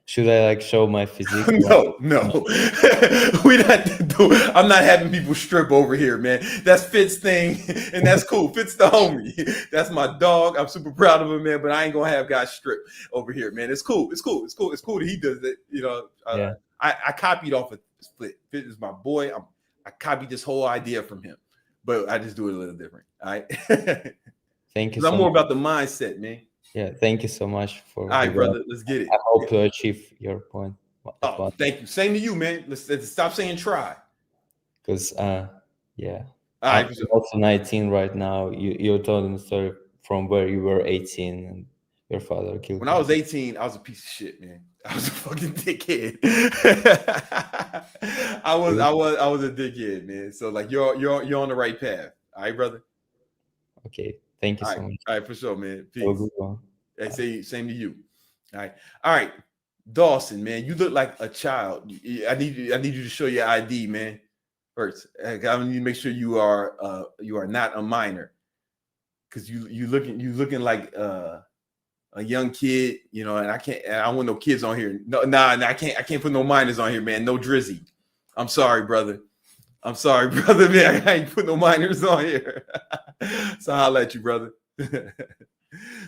Should I like show my physique? No. We not do. I'm not having people strip over here, man. That's Fitz thing, and that's cool. Fitz the homie. That's my dog. I'm super proud of him, man. But I ain't gonna have guys strip over here, man. It's cool. It's cool that he does it. You know, Yeah. I copied off of Split. Fitz is my boy. I copied this whole idea from him, but I just do it a little different. All right. Thank you. I'm more about the mindset, man. Yeah, thank you so much for. All right, brother. Let's get it. I hope to achieve your point. Oh, thank you. Same to you, man. Let's stop saying try. Because yeah. All right. I'm also 19 right now. You're telling the story from where you were 18 and your father killed. When I was 18, I was a piece of shit, man. I was a fucking dickhead. I was a dickhead, man. So like you're on the right path. All right, brother. Okay. Thank you so much. All right, for sure, man. Peace. Have a good one. Hey, same to you. All right. Dawson, man, you look like a child. I need you to show your ID, man. First, I need to make sure you are not a minor, because you looking like a young kid, you know. And I don't want no kids on here. No, I can't put no minors on here, man. No drizzy. I'm sorry, brother. Man. I ain't put no minors on here. So I'll let you, brother.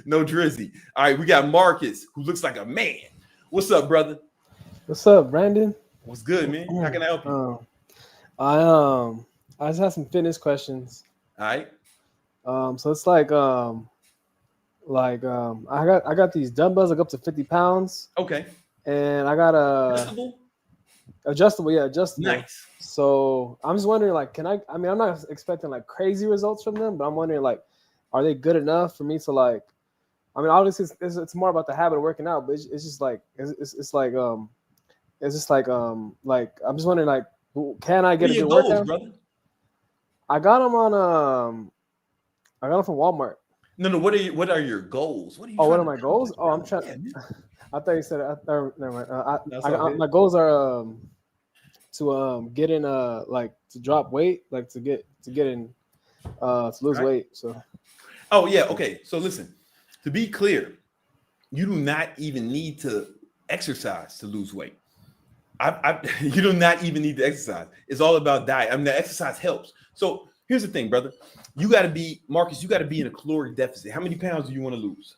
No drizzy. All right, we got Marcus, who looks like a man. What's up, brother? What's up, Brandon? What's good, man? How can I help you? I just have some fitness questions. All right. So it's like I got these dumbbells like up to 50 pounds. Okay. And I got adjustable. Nice. So I'm just wondering, like, I'm not expecting like crazy results from them, but I'm wondering, like, are they good enough for me to, like, I mean, obviously it's more about the habit of working out, but it's just like I'm just wondering, like, can I get a good workout? Brother? I got them from Walmart. No. What are your goals? What are my goals? Oh, I'm trying. Yeah, I thought you said it. Never mind. My goals are to get in like to drop weight, like to get in to lose weight. So. Oh yeah. Okay. So listen. To be clear, you do not even need to exercise to lose weight. You do not even need to exercise. It's all about diet. I mean, the exercise helps. So here's the thing, brother. Marcus, you got to be in a caloric deficit. How many pounds do you want to lose?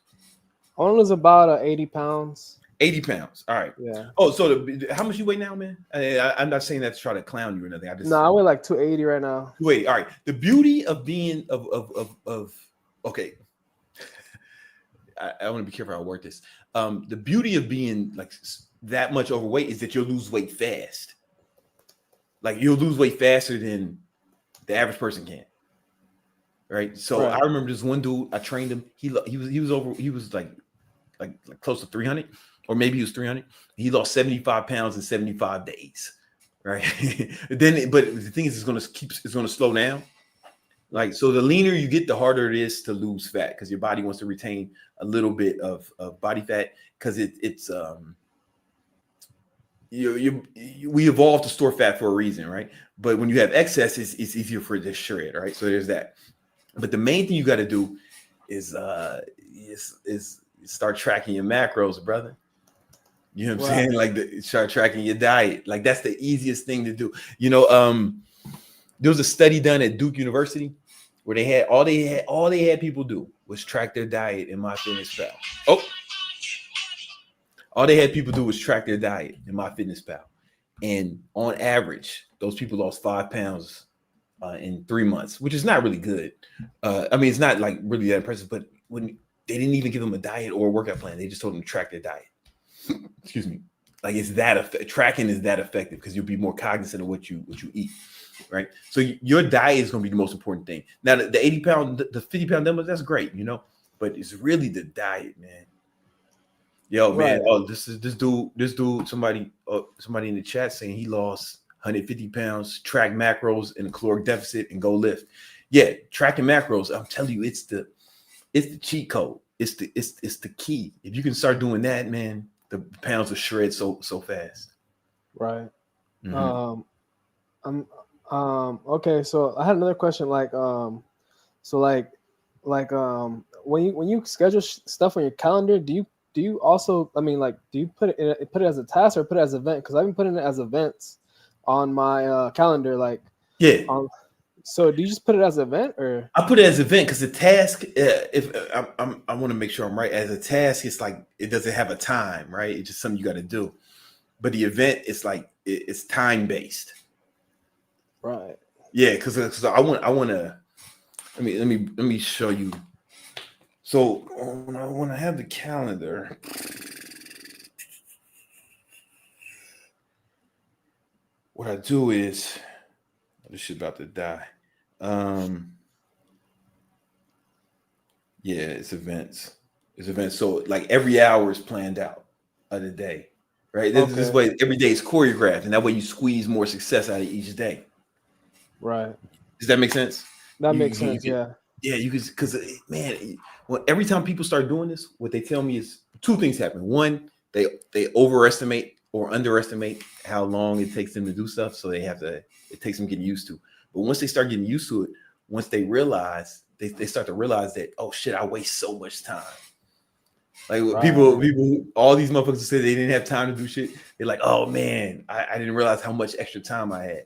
I want to lose about 80 pounds. 80 pounds. All right. Yeah. Oh, so how much you weigh now, man? I'm not saying that to try to clown you or nothing. I weigh like 280 right now. 280. All right. The beauty of being okay. I want to be careful how I work this. The beauty of being like that much overweight is that you'll lose weight fast. Like you'll lose weight faster than the average person can. Right. So I remember this one dude, I trained him. He was like close to 300, or maybe he was 300. He lost 75 pounds in 75 days. Right. But the thing is, it's going to slow down. Like, so the leaner you get, the harder it is to lose fat, because your body wants to retain a little bit of body fat, because we evolved to store fat for a reason, right? But when you have excess, it's easier for it to shred, right? So there's that. But the main thing you got to do is start tracking your macros, brother. You know what I'm saying? Like start tracking your diet. Like that's the easiest thing to do. You know, there was a study done at Duke University where they had all they had people do was track their diet in MyFitnessPal. Oh, all they had people do was track their diet in MyFitnessPal, and on average, those people lost 5 pounds in 3 months, which is not really good. I mean, it's not like really that impressive. But when they didn't even give them a diet or a workout plan, they just told them to track their diet. Excuse me. Like tracking is that effective, because you'll be more cognizant of what you eat. Right. So your diet is going to be the most important thing. Now, the 80-pound, the 50-pound dumbbells, that's great, you know, but it's really the diet, man. Yo, man. Oh, this dude. Somebody in the chat saying he lost 150 pounds, track macros in a caloric deficit, and go lift. Yeah, tracking macros. I'm telling you, it's the cheat code. It's the key. If you can start doing that, man, the pounds will shred so fast. Right. Okay, so I had another question. When you schedule stuff on your calendar, do you also, I mean, like, do you put it as a task or put it as an event? Because I've been putting it as events on my calendar, like. Yeah. So do you just put it as an event, or? I put it as an event because the task, if I want to make sure I'm right, as a task, it's like it doesn't have a time, right? It's just something you got to do. But the event, it's like it's time based. Right. Yeah, because I want to. Let me show you. So when I have the calendar, what I do is, this shit about to die. Yeah, it's events. So like every hour is planned out of the day, right? This way, every day is choreographed, and that way you squeeze more success out of each day. Right. Does that make sense? That makes sense. Yeah. Yeah, you can, because man, well, every time people start doing this, what they tell me is two things happen. One, they overestimate or underestimate how long it takes them to do stuff, so it takes them getting used to. But once they start getting used to it, once they realize, they start to realize that, oh shit, I waste so much time. Like people, all these motherfuckers who say they didn't have time to do shit, they're like, oh man, I didn't realize how much extra time I had.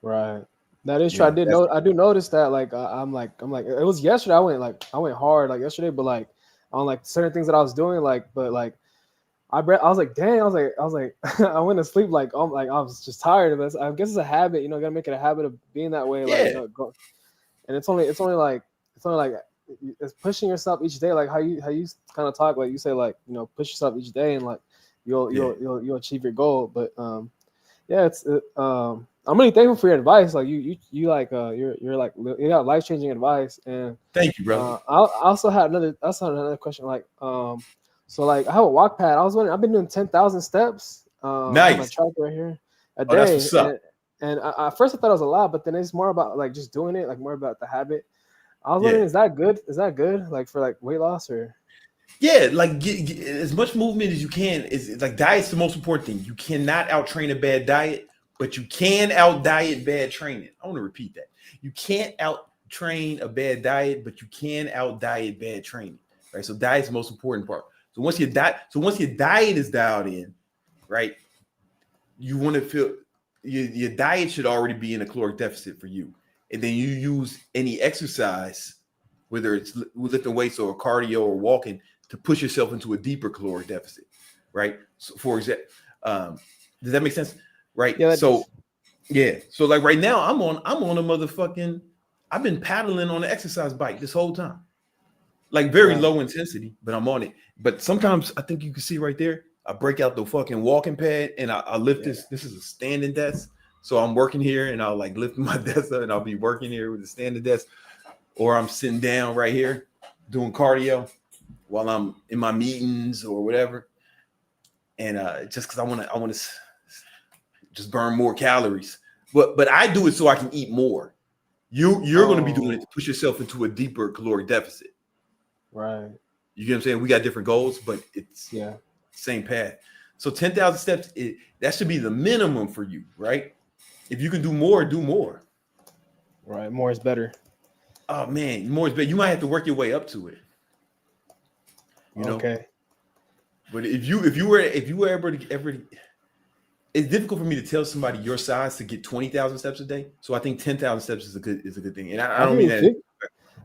Right. That is true. Yeah, I do notice that. Like I'm like it was yesterday. I went hard like yesterday, but like on like certain things that I was doing, but I was like, dang, I was like I went to sleep like I was just tired of it. I guess it's a habit, you know, gotta make it a habit of being that way. Like, you know, and it's only like it's pushing yourself each day, like how you kind of talk, like you say, like, you know, push yourself each day and like you'll achieve your goal. But I'm really thankful for your advice. Like you got life-changing advice. And thank you, brother. I also had another question. Like, so like I have a walk pad. I was wondering, I've been doing 10,000 steps. Nice. I have my tracker right here a day. That's what's up. And at first I thought it was a lot, but then it's more about like just doing it, like more about the habit. I was wondering, is that good? Is that good? Like for like weight loss or? Yeah, like get as much movement as you can. It's like diet's the most important thing. You cannot out-train a bad diet, but you can out-diet bad training. I want to repeat that. You can't out-train a bad diet, but you can out-diet bad training. Right. So diet's the most important part. So once your diet is dialed in, right, you want to feel your diet should already be in a caloric deficit for you. And then you use any exercise, whether it's lifting weights or cardio or walking, to push yourself into a deeper caloric deficit, right? So for example, does that make sense? Right. Yeah. So like right now I'm on a motherfucking, I've been paddling on the exercise bike this whole time. Like very low intensity, but I'm on it. But sometimes I think you can see right there, I break out the fucking walking pad and I lift this. This is a standing desk. So I'm working here and I'll like lift my desk up and I'll be working here with a standing desk, or I'm sitting down right here doing cardio while I'm in my meetings or whatever. And just because I want to just burn more calories, but I do it so I can eat more. You're going to be doing it to push yourself into a deeper caloric deficit. Right. You get what I'm saying? We got different goals, but it's same path. So 10,000 steps, that should be the minimum for you, right? If you can do more, do more. Right. More is better. Oh man, more is better. You might have to work your way up to it. You know? Okay. But if you were ever, it's difficult for me to tell somebody your size to get 20,000 steps a day. So I think 10,000 steps is a good thing. And I don't mean that.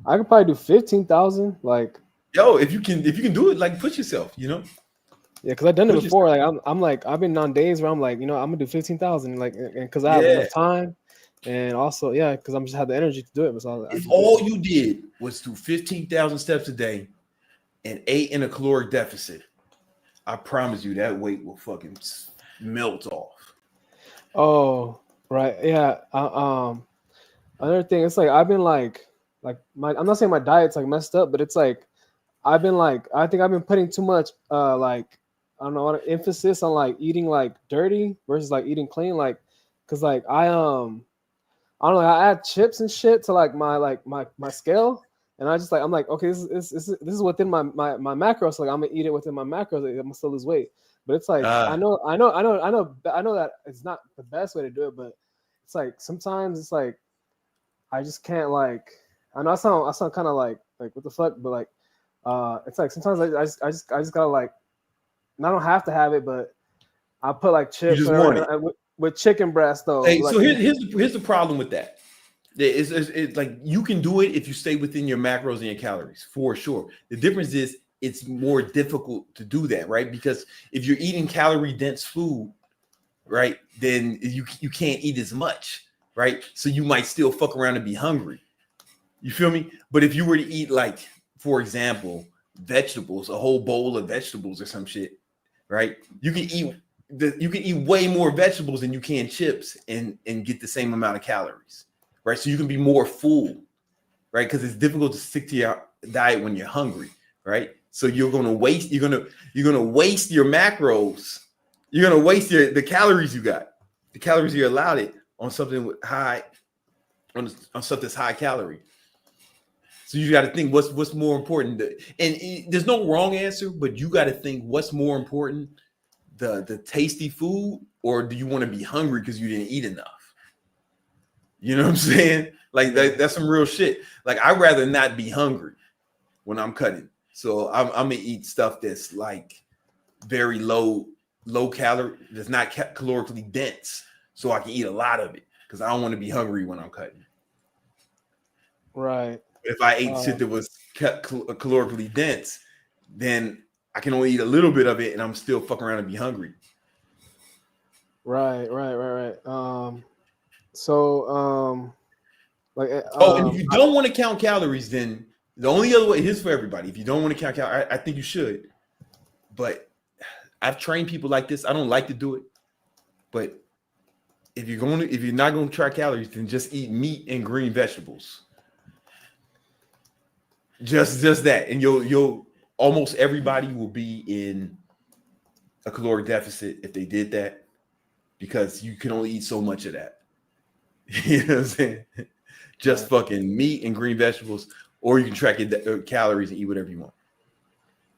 I could probably do 15,000. Like, yo, if you can do it, like push yourself, you know? Yeah, because I've done it before. Like I'm like, I've been on days where I'm like, you know, I'm gonna do 15,000, like, and because I have enough time, and also because I'm just have the energy to do it. So if all you did was do 15,000 steps a day and ate in a caloric deficit, I promise you that weight will fucking melt off. Oh, right, yeah. Another thing, it's like I've been like I'm not saying my diet's like messed up, but it's like I think I've been putting too much like I don't know emphasis on like eating like dirty versus like eating clean, like because like I don't know, I add chips and shit to like my scale, and I'm like okay, this is within my macros, like I'm gonna eat it within my macros, I'm gonna still lose weight. But it's like I know that it's not the best way to do it, but it's like sometimes it's like I just can't, like, I know I sound kind of like what the fuck, but like it's like sometimes I just gotta like, and I don't have to have it, but I put like chips with chicken breast though. Hey, like, so here's the problem with that. It's like you can do it if you stay within your macros and your calories for sure. The difference is it's more difficult to do that, right? Because if you're eating calorie dense food, right, then you can't eat as much, right? So you might still fuck around and be hungry. You feel me? But if you were to eat, like, for example, vegetables, a whole bowl of vegetables or some shit, right? You can eat way more vegetables than you can chips and get the same amount of calories, right? So you can be more full, right? Because it's difficult to stick to your diet when you're hungry, right? So you're gonna waste your macros. You're gonna waste the calories you got, the calories you're allowed it on something with high, on something that's high calorie. So you got to think what's more important. There's no wrong answer, but you got to think what's more important: the tasty food, or do you want to be hungry because you didn't eat enough? You know what I'm saying? Like that's some real shit. Like I'd rather not be hungry when I'm cutting. So I'm gonna eat stuff that's like very low calorie, that's not calorically dense, so I can eat a lot of it because I don't want to be hungry when I'm cutting. Right. If I ate shit that was calorically dense, then I can only eat a little bit of it, and I'm still fucking around and be hungry. Right. So and if you don't want to count calories, then the only other way, here's for everybody. If you don't want to count calories, I think you should. But I've trained people like this. I don't like to do it, but if you're not going to try calories, then just eat meat and green vegetables. Just that, and you'll almost everybody will be in a caloric deficit if they did that, because you can only eat so much of that. You know what I'm saying? Just fucking meat and green vegetables, or you can track your calories and eat whatever you want.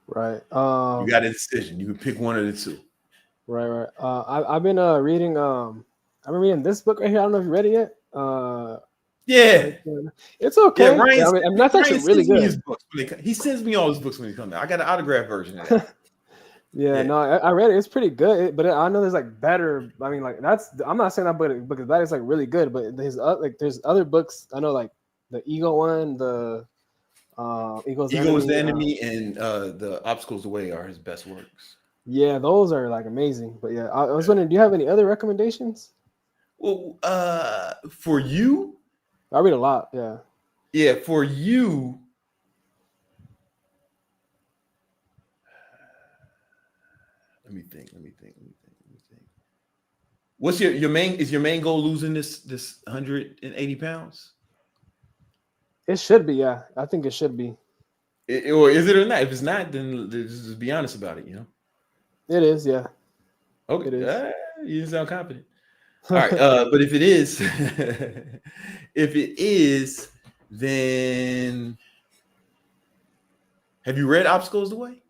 Right. You got a decision. You can pick one of the two. Right. I've been reading. I've been reading this book right here. I don't know if you read it yet. Yeah, it's okay. Yeah, Ryan, I mean, that's actually really good. His books he sends me all his books when he comes out. I got an autographed version of that. No, I read it. It's pretty good, but I know there's like better. I mean, like I'm not saying that book is bad. It's like really good, but there's other books. I know, like the Ego one, the Ego is the Enemy, and the Obstacles the Way are his best works. Yeah, those are like amazing. But yeah, I was wondering, do you have any other recommendations? Well, for you, I read a lot. Yeah, for you. Let me think. What's your main goal losing this 180 pounds? It should be. Yeah, I think it should be. Or is it or not? If it's not, then just be honest about it. You know. It is. Yeah. Okay. It is. You didn't sound confident. All right. But if it is, then have you read Obstacles the Way?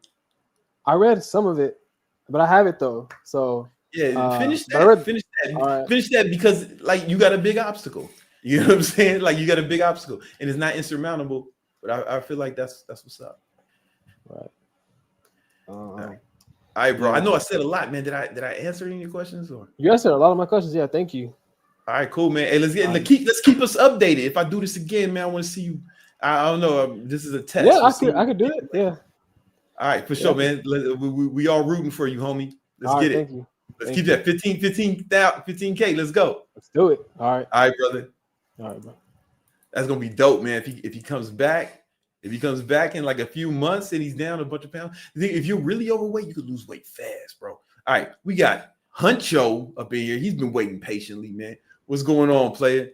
I read some of it, but I have it though. So yeah, finish that. Finish that because like you got a big obstacle. You know what I'm saying? Like you got a big obstacle, and it's not insurmountable. But I feel like that's what's up. Right. All right, bro. Yeah. I know I said a lot, man. Did I answer any of your questions? Or you answered a lot of my questions. Yeah, thank you. All right, cool, man. Hey, let's keep us updated. If I do this again, man, I want to see you. I don't know. This is a test. Yeah, I could do it. Yeah. All right, for sure, man. We all rooting for you, homie. Let's get it. Thank you. Let's keep that 15K. Let's go. Let's do it. All right, brother. All right, bro. That's gonna be dope, man. If he comes back, in like a few months and he's down a bunch of pounds, if you're really overweight, you could lose weight fast, bro. All right, we got Huncho up in here. He's been waiting patiently, man. What's going on, player?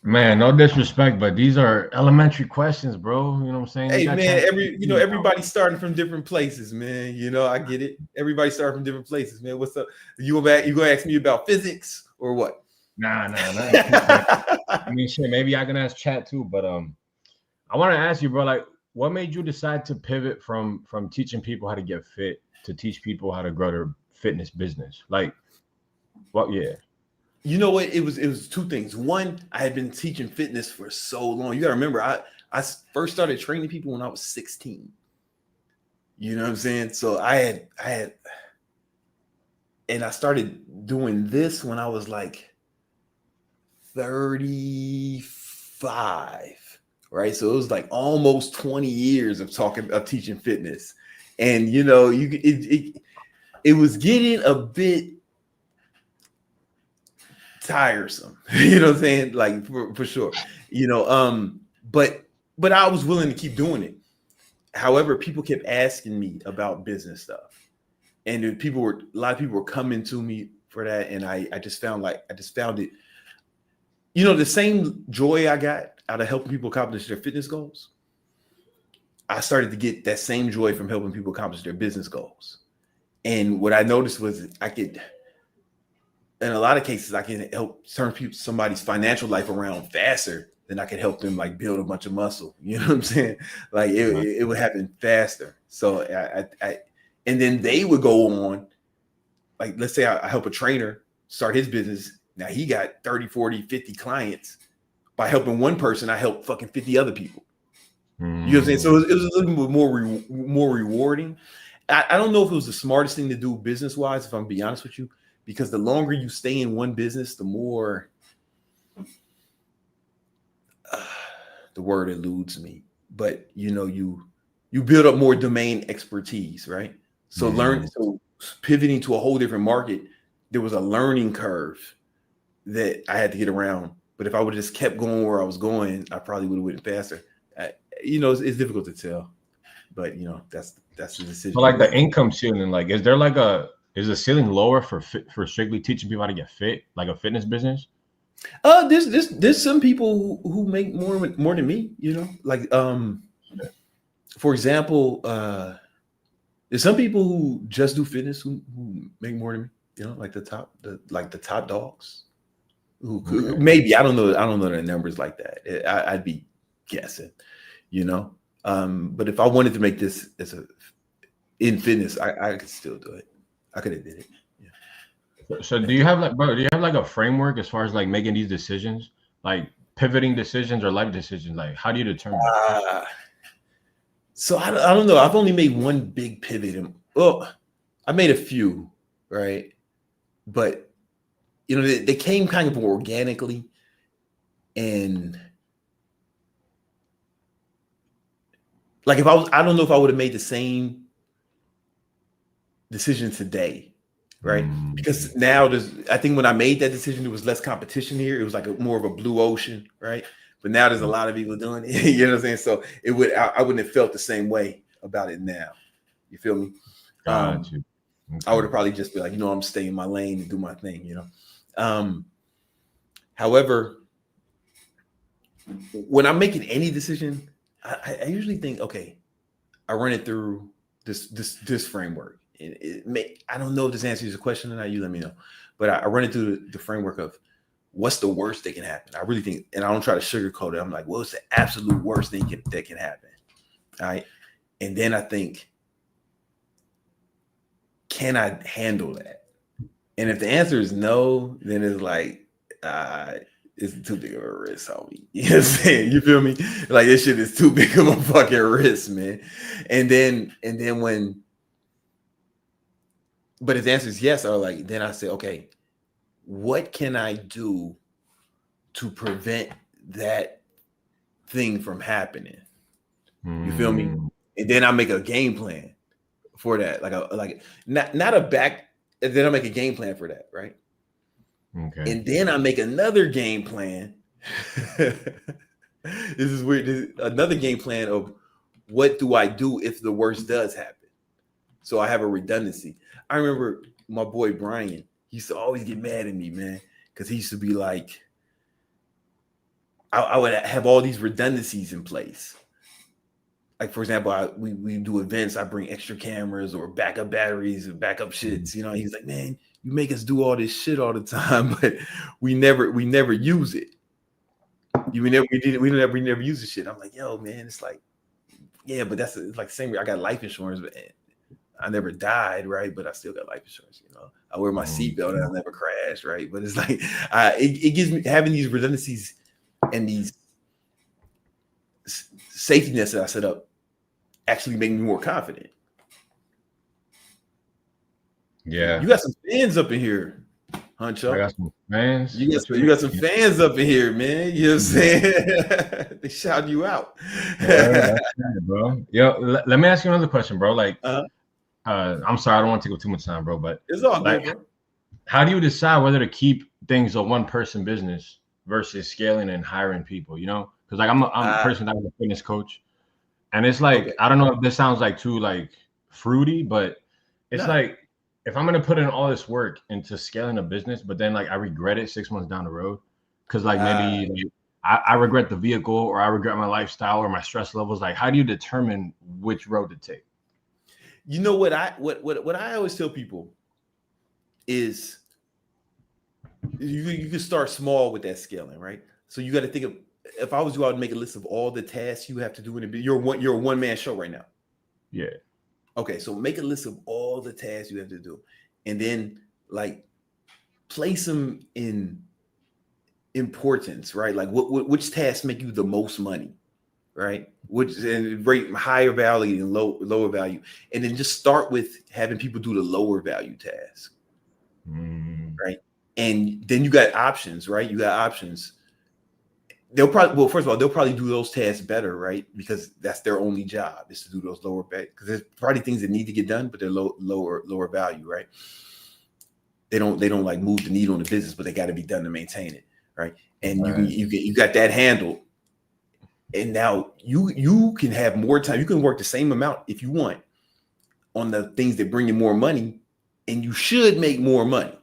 Man, no disrespect, but these are elementary questions, bro. You know what I'm saying? Hey man, everybody's starting from different places, man. I get it. Everybody starting from different places, man. What's up? You gonna ask me about physics or what? Nah. I mean, shit. Maybe I can ask chat too, but I want to ask you, bro. Like, what made you decide to pivot from teaching people how to get fit to teach people how to grow their fitness business? Like, what? Yeah. You know what? It was two things. One, I had been teaching fitness for so long. You gotta remember, I first started training people when I was 16. You know what I'm saying? So I had, and I started doing this when I was like 35, right? So it was like almost 20 years of teaching fitness, and it was getting a bit tiresome, you know what I'm saying? Like for sure, but I was willing to keep doing it. However, people kept asking me about business stuff, and a lot of people were coming to me for that, and I just found it, the same joy I got out of helping people accomplish their fitness goals. I started to get that same joy from helping people accomplish their business goals, and what I noticed was in a lot of cases, I can help turn somebody's financial life around faster than I can help them like build a bunch of muscle. You know what I'm saying? Like it would happen faster. So and then they would go on, like, let's say I help a trainer start his business. Now he got 30, 40, 50 clients. By helping one person, I helped fucking 50 other people. You know what I'm saying? So it was a little bit more rewarding. I don't know if it was the smartest thing to do business-wise, if I'm gonna be honest with you. Because the longer you stay in one business, the more the word eludes me, but you build up more domain expertise, right? So so pivoting to a whole different market, there was a learning curve that I had to get around. But if I would have just kept going where I was going, I probably would have went faster. It's difficult to tell, but that's the decision. So like the income ceiling, like, is the ceiling lower for strictly teaching people how to get fit, like a fitness business? There's some people who make more than me, like for example, there's some people who just do fitness who make more than me, like the top dogs who maybe I don't know the numbers like that. I'd be guessing, but if I wanted to make this in fitness, I could still do it. I could have did it. Yeah. So do you have like a framework as far as like making these decisions, like pivoting decisions or life decisions? Like, how do you determine? So I don't know. I've only made one big pivot. I made a few, right? But they came kind of organically, and like I don't know if I would have made the same decision today, right? Because now I think when I made that decision, there was less competition here. It was like more of a blue ocean, right? But now there's a lot of people doing it. You know what I'm saying? So I wouldn't have felt the same way about it now. You feel me? Got you. Okay. I would have probably just be like, I'm staying in my lane and do my thing, However, when I'm making any decision, I usually think, okay, I run it through this framework. I don't know if this answers your question or not. You let me know. But I run it through the framework of what's the worst that can happen. I really think, and I don't try to sugarcoat it. I'm like, what's the absolute worst thing that can happen? All right. And then I think, can I handle that? And if the answer is no, then it's like, it's too big of a risk, homie. You know what I'm saying? You feel me? Like, this shit is too big of a fucking risk, man. And then but if the answer is yes, then I say, okay, what can I do to prevent that thing from happening? You feel me? And then I make a game plan for that. Then I make a game plan for that, right? Okay. And then I make another game plan. This is weird. Another game plan of what do I do if the worst does happen? So I have a redundancy. I remember my boy Brian, he used to always get mad at me, man, because he used to be like, I would have all these redundancies in place. Like, for example, we do events. I bring extra cameras or backup batteries and backup shits. You know, he's like, man, you make us do all this shit all the time, but we never use it. We never use the shit. I'm like, yo, man, it's like, yeah, but it's like the same way. I got life insurance, but I never died, right? But I still got life insurance. You know, I wear my seatbelt and I never crash, right? But it's like it gives me having these redundancies and these safety nets that I set up actually make me more confident. Yeah, you got some fans up in here, Huncho. I got some fans. You got some fans up in here, man. You know what I'm saying? They shout you out. That's right, bro. Yo, let me ask you another question, bro. Like, I'm sorry, I don't want to take up too much time, bro. But it's all like, good, bro. How do you decide whether to keep things a one-person business versus scaling and hiring people? You know, because like I'm a person that was a fitness coach, and it's like I don't know if this sounds like too like fruity, but it's like if I'm gonna put in all this work into scaling a business, but then like I regret it 6 months down the road, because like maybe I regret the vehicle or I regret my lifestyle or my stress levels. Like, how do you determine which road to take? You know what I always tell people is you can start small with that scaling, right? So you got to think of, if I was you, I would make a list of all the tasks you have to do in a you're a one-man show right now. Yeah. Okay, so make a list of all the tasks you have to do, and then like place them in importance, right? Like which tasks make you the most money, right? Which and rate higher value and lower value, and then just start with having people do the lower value tasks, right? And then you got options, right? You got options. They'll probably do those tasks better, right? Because that's their only job is to do those lower value. Because there's probably things that need to get done, but they're lower value, right? They don't like move the needle in the business, but they got to be done to maintain it, right? And you got that handled, and now you can have more time. You can work the same amount if you want on the things that bring you more money, and you should make more money.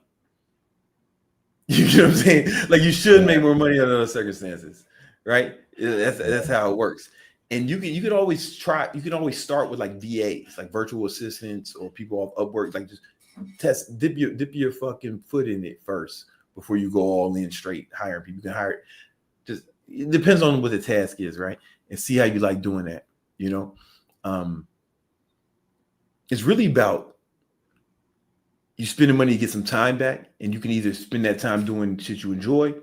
You know what I'm saying? Like you should make more money under those circumstances, right? That's how it works. And you can always try. You can always start with like VAs, like virtual assistants, or people off Upwork. Like just dip your fucking foot in it first before you go all in straight hiring people. You can hire. Just it depends on what the task is, right? And see how you like doing that. You know, it's really about you spending money to get some time back, and you can either spend that time doing shit you enjoy,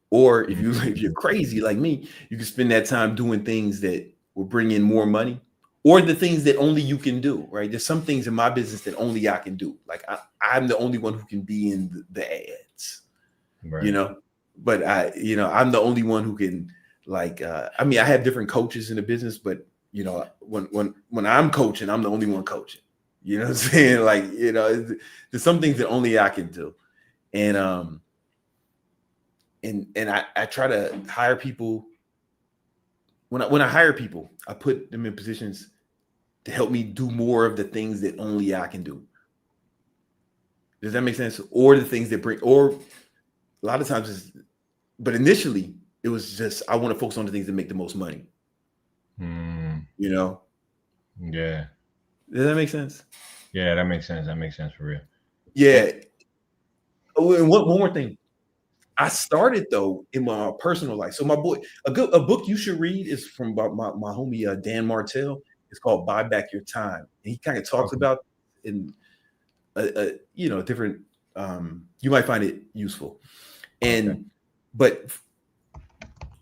or if you're crazy like me, you can spend that time doing things that will bring in more money, or the things that only you can do, right? There's some things in my business that only I can do. Like I'm the only one who can be in the ads, right. You know, but I'm the only one who can like, I mean, I have different coaches in the business, but you know, when I'm coaching, I'm the only one coaching. You know what I'm saying? Like, you know, there's some things that only I can do. And I try to hire people. When I hire people, I put them in positions to help me do more of the things that only I can do. Does that make sense? Or the things that bring, or a lot of times but initially it was just, I want to focus on the things that make the most money. You know? Yeah. Does that make sense? Yeah, that makes sense. That makes sense for real. Yeah. Oh, and one more thing. I started though in my personal life. So my boy, a book you should read is from my homie Dan Martell. It's called Buy Back Your Time. And he kind of talks about in different you might find it useful. And but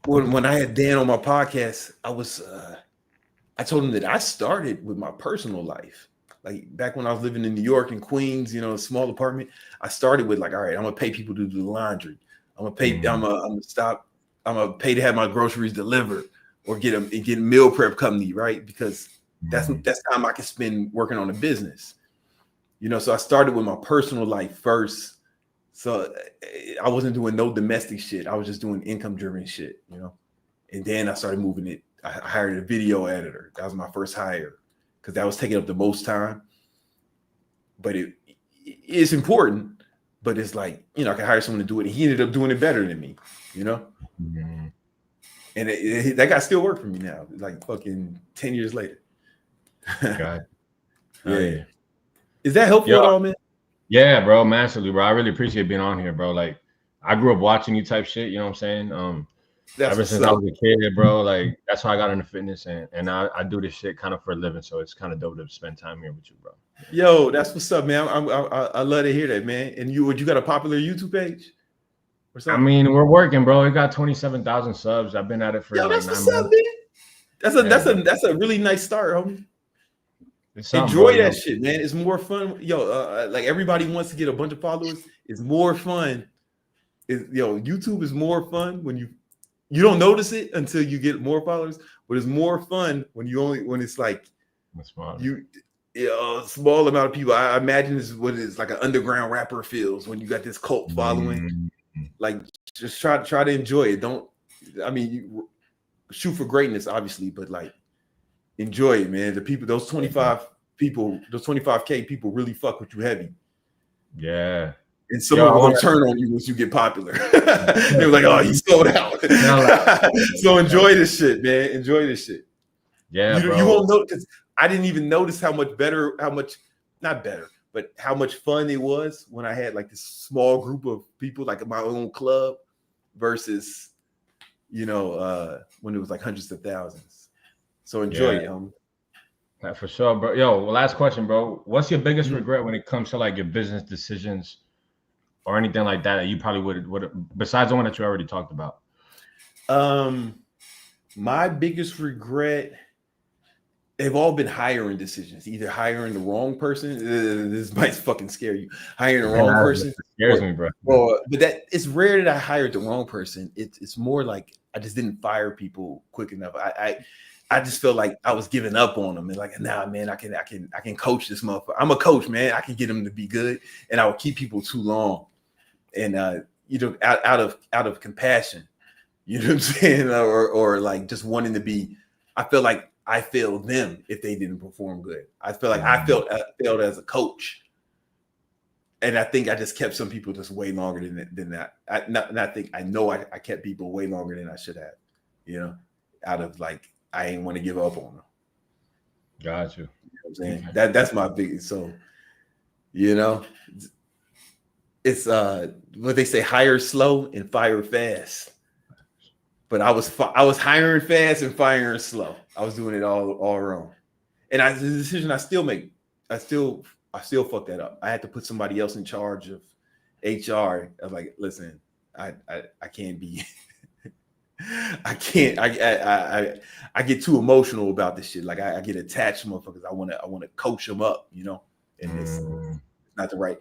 when I had Dan on my podcast, I told him that I started with my personal life. Like back when I was living in New York and Queens, you know, a small apartment, I started with like, all right, I'm gonna pay people to do the laundry. I'm gonna pay. I'm gonna pay to have my groceries delivered or get a meal prep company, right? Because that's time I can spend working on a business. You know, so I started with my personal life first. So I wasn't doing no domestic shit. I was just doing income driven shit, you know. And then I started moving it. I hired a video editor. That was my first hire because that was taking up the most time. But it's important. But it's like, you know, I could hire someone to do it. And he ended up doing it better than me, you know? And that guy still work for me now, like fucking 10 years later. God. Yeah. Is that helpful at all, man? Yeah, bro, massively, bro. I really appreciate being on here, bro. Like, I grew up watching you type shit, you know what I'm saying? Ever since I was a kid, bro, like that's how I got into fitness, and I do this shit kind of for a living, so it's kind of dope to spend time here with you, bro. Yo, that's what's up, man. I love to hear that, man. And you got a popular YouTube page? I mean, we're working, bro. We got 27,000 subs. I've been at it for like 9 months. Up, man. That's a really nice start, homie. Enjoy that shit, man. It's more fun. Like everybody wants to get a bunch of followers. It's more fun. YouTube is more fun when you don't notice it until you get more followers, but it's more fun when it's like a small amount of people. I imagine this is what it's like an underground rapper feels when you got this cult following. Like, just try to enjoy it. You shoot for greatness, obviously, but like enjoy it, man. The people, those 25K people really fuck with you heavy. Yeah. And some of them will turn on you once you get popular. They were like, oh, he sold out. So enjoy this shit, man. Enjoy this shit. Yeah, you won't know, because I didn't even notice how much fun it was when I had like this small group of people, like in my own club, versus, when it was like hundreds of thousands. So enjoy it, homie. For sure, bro. Yo, last question, bro. What's your biggest regret when it comes to like your business decisions or anything like that you probably would besides the one that you already talked about? My biggest regret, they've all been hiring decisions. Either hiring the wrong person. This might fucking scare you. Hiring the wrong person scares me, bro. But that it's rare that I hired the wrong person. It's more like I just didn't fire people quick enough. I just felt like I was giving up on them and like, nah, man, I can coach this motherfucker. I'm a coach, man. I can get them to be good, and I would keep people too long, and out of compassion, you know what I'm saying, or like just wanting to be. I feel like I failed them if they didn't perform good. I feel like I failed as a coach, and I think I just kept some people just way longer than that. I kept people way longer than I should have. Out of like. I ain't want to give up on them. Got you. You know what I'm saying? That's my biggest. So, it's what they say: hire slow and fire fast. But I was hiring fast and firing slow. I was doing it all wrong. And the decision I still make, I still fucked that up. I had to put somebody else in charge of HR. I was like, listen, I can't be. I can't. I get too emotional about this shit. Like I get attached to motherfuckers. I want to coach them up, and it's not the right.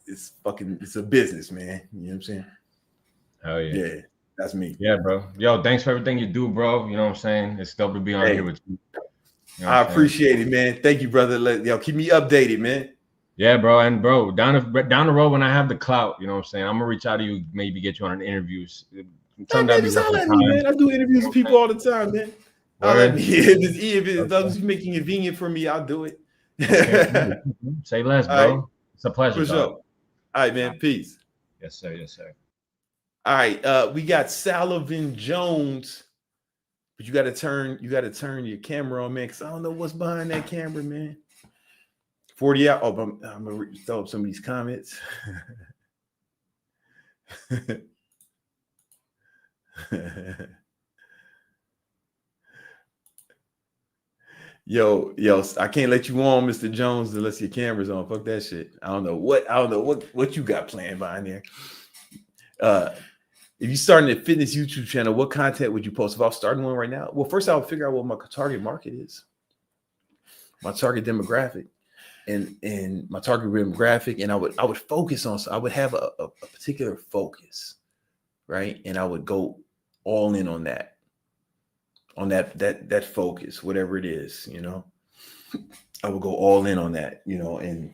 It's a business, man. You know what I'm saying? Hell yeah. Yeah, that's me. Yeah, bro. Yo, thanks for everything you do, bro. You know what I'm saying? It's dope to be on here with you. I appreciate it, man. Thank you, brother. Keep me updated, man. Yeah, bro. And bro, down the road when I have the clout, you know what I'm saying? I'm gonna reach out to you, maybe get you on an interviews. Man, I do interviews with people all the time, man. If it's making it convenient for me, I'll do it. Okay. Say less, bro. Right. It's a pleasure. For sure. All right, man. Peace. Yes, sir. Yes, sir. All right. We got Sullivan Jones, but you got to turn your camera on, man, because I don't know what's behind that camera, man. 40 out. Oh, I'm gonna throw up some of these comments. Yo, I can't let you on, Mr. Jones, unless your camera's on. Fuck that shit. I don't know what you got planned behind there. If you're starting a fitness YouTube channel, what content would you post? If I was starting one right now, well, first I would figure out what my target market is, my target demographic, and my target demographic, and I would focus on. So I would have a particular focus, right? And I would go all in on that focus, whatever it is, I would go all in on that, and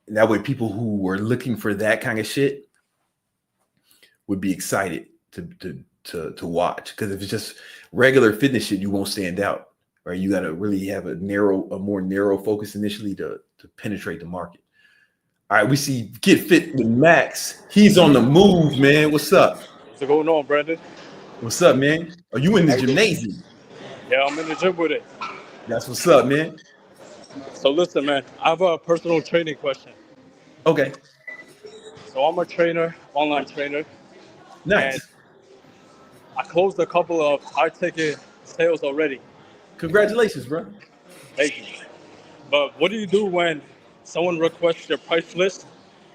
that way people who were looking for that kind of shit would be excited to watch. Because if it's just regular fitness shit, you won't stand out, right? You got to really have a more narrow focus initially to penetrate the market. All right, we see Get Fit with Max. He's on the move, man. What's up? What's going on, Brandon? What's up, man? Are you in the gymnasium? Yeah, I'm in the gym with it. That's what's up, man. So listen, man, I have a personal training question. Okay. So I'm a trainer, online trainer. Nice. And I closed a couple of high-ticket sales already. Congratulations, bro. Thank you. But what do you do when someone requests your price list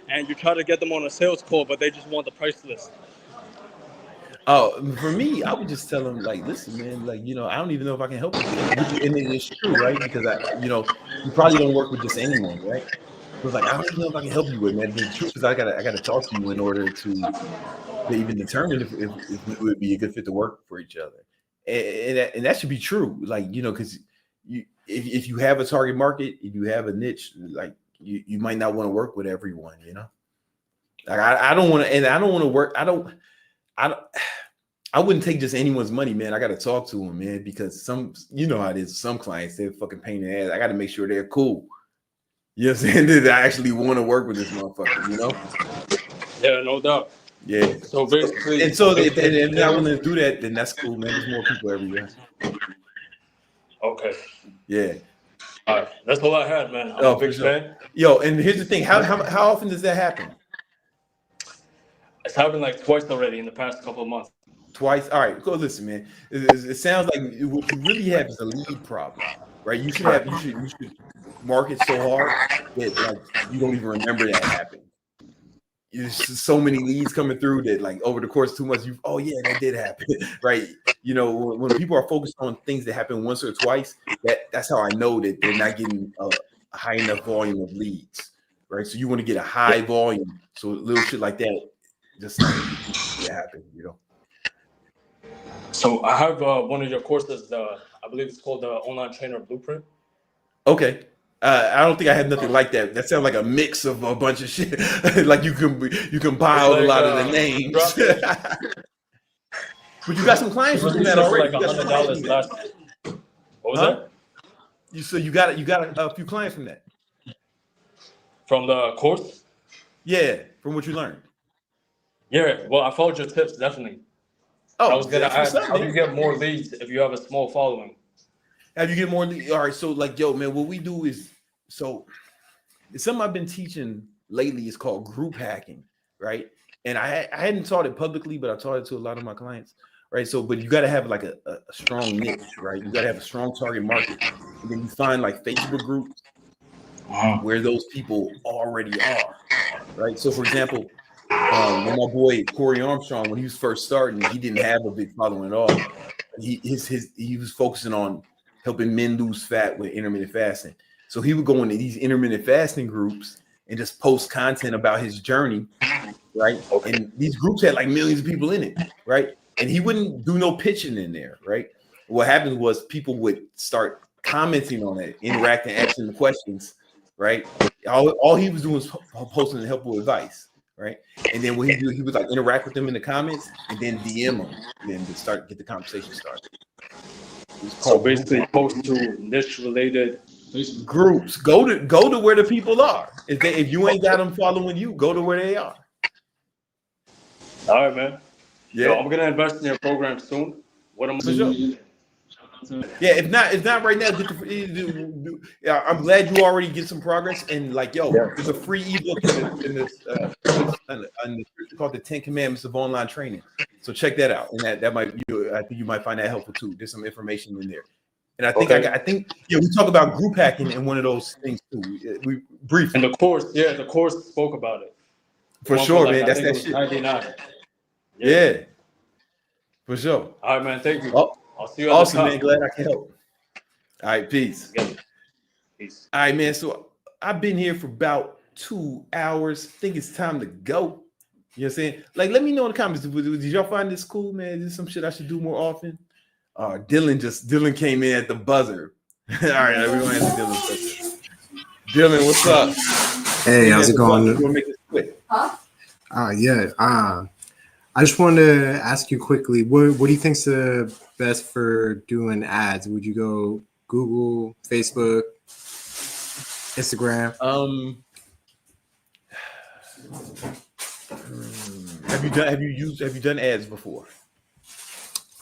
and you try to get them on a sales call, but they just want the price list? Oh, for me, I would just tell them, like, listen, man, like, I don't even know if I can help you today. And it's true, right? Because you probably don't work with just anyone, right? So it's like, I don't even know if I can help you with, man. The truth is I gotta talk to you in order to even determine if we would be a good fit to work for each other. And that should be true. Like, because if you have a target market, if you have a niche, like you might not want to work with everyone, Like I don't want to, and I don't want to work. I wouldn't take just anyone's money, man. I got to talk to them, man, because how it is. Some clients, they're fucking pain in the ass. I got to make sure they're cool. You know what I'm saying? That I actually want to work with this motherfucker, Yeah, no doubt. Yeah. So basically, and so if they're not willing to do that, then that's cool, man. There's more people everywhere. Okay. Yeah. All right. That's all I had, man. I'm a big fan. Yo, and here's the thing. How often does that happen? It's happened like twice already in the past couple of months. Twice? All right, go listen, man. It sounds like what you really have is a lead problem, right? You should market so hard that like you don't even remember that happened. There's so many leads coming through that like over the course of 2 months, oh yeah, that did happen, right? When people are focused on things that happen once or twice, that's how I know that they're not getting a high enough volume of leads, right? So you want to get a high volume, so little shit like that just happen, So I have one of your courses. I believe it's called the Online Trainer Blueprint. Okay. I don't think I have nothing like that. That sounds like a mix of a bunch of shit. Like you compiled a lot of the names. But you got some clients from that already. Like $100 less. What was that? You got a few clients from that. From the course? Yeah, from what you learned. Yeah, well, I followed your tips, definitely. Oh, I was gonna ask, how do you get more leads if you have a small following? How do you get more leads? All right, so like, yo, man, what we do is, it's something I've been teaching lately. It's called group hacking, right? And I hadn't taught it publicly, but I taught it to a lot of my clients, right? So, but you got to have like a strong niche, right? You got to have a strong target market. And then you find like Facebook groups where those people already are, right? So, for example, when my boy Corey Armstrong, when he was first starting, he didn't have a big following at all. He was focusing on helping men lose fat with intermittent fasting. So he would go into these intermittent fasting groups and just post content about his journey, right? And these groups had like millions of people in it, right? And he wouldn't do no pitching in there, right? What happened was people would start commenting on it, interacting, asking the questions, right? All he was doing was posting helpful advice, right? And then what he would like interact with them in the comments and then DM them, and then to get the conversation started. So basically, post to niche related groups. Go to where the people are. If you ain't got them following you, go to where they are. All right, man. Yeah, so I'm gonna invest in your program soon. What am I doing? Yeah, if not right now, I'm glad you already get some progress. And like, there's a free ebook in this called the 10 Commandments of Online Training. So check that out, and that might I think you might find that helpful too. There's some information in there, and I think we talk about group hacking in one of those things too. We briefly in the course, the course spoke about it for sure, man. That's that shit. 99. Yeah, for sure. All right, man. Thank you. I'll see you. Awesome, man. Glad I can help. All right, peace. Peace. All right, man. So I've been here for about 2 hours. I think it's time to go. You know what I'm saying? Like, let me know in the comments. Did y'all find this cool, man? Is this some shit I should do more often? Dylan came in at the buzzer. All right, everyone has Dylan. Dylan, what's up? Hey, how's it going? You wanna make this quick? I just wanted to ask you quickly, what do you think's the best for doing ads? Would you go Google, Facebook, Instagram? Have you done ads before?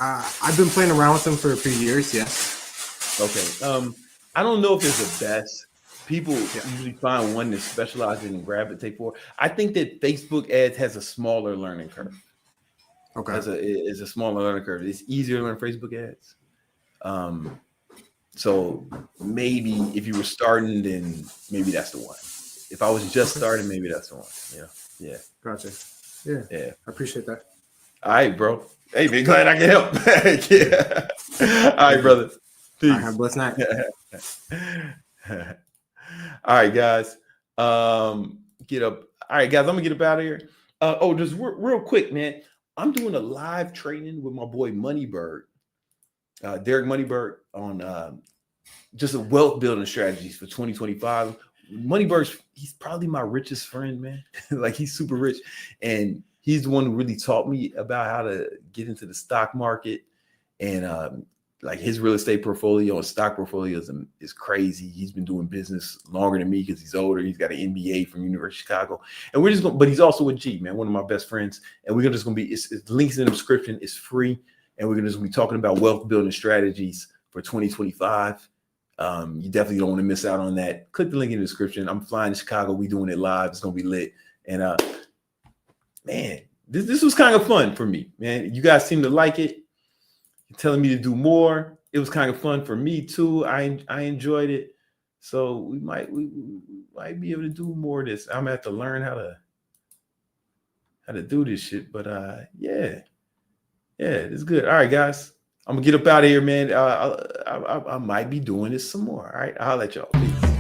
I've been playing around with them for a few years. Yes. Okay. I don't know if there's a best. People usually find one that specializes in and gravitate for. I think that Facebook ads has a smaller learning curve. Okay. It's a smaller learning curve. It's easier to learn Facebook ads. So maybe if you were starting, then maybe that's the one. If I was just starting, maybe that's the one. Yeah. Gotcha. Yeah. I appreciate that. All right, bro. Hey, man, glad I can help. Yeah. All right, brother. Peace. Have a blessed night. All right, guys. Get up. All right, guys. I'm gonna get up out of here. Just real quick, man. I'm doing a live training with my boy Moneybird, Derek Moneybird, on just a wealth building strategies for 2025. Moneybird's he's probably my richest friend, man. Like he's super rich, and he's the one who really taught me about how to get into the stock market, and like his real estate portfolio and stock portfolio is crazy. He's been doing business longer than me because he's older. He's got an MBA from University of Chicago, and we're just going. But he's also a G, man, one of my best friends, and we're just going to be. It's links in the description. It's free, and we're just going to be talking about wealth building strategies for 2025. You definitely don't want to miss out on that. Click the link in the description. I'm flying to Chicago. We doing it live. It's gonna be lit. And man, this was kind of fun for me, man. You guys seem to like it. You're telling me to do more. It was kind of fun for me too. I enjoyed it. So we might be able to do more of this. I'm gonna have to learn how to do this shit. But yeah, it's good. All right, guys. I'm gonna get up out of here, man. I might be doing this some more. All right, I'll let y'all. Peace.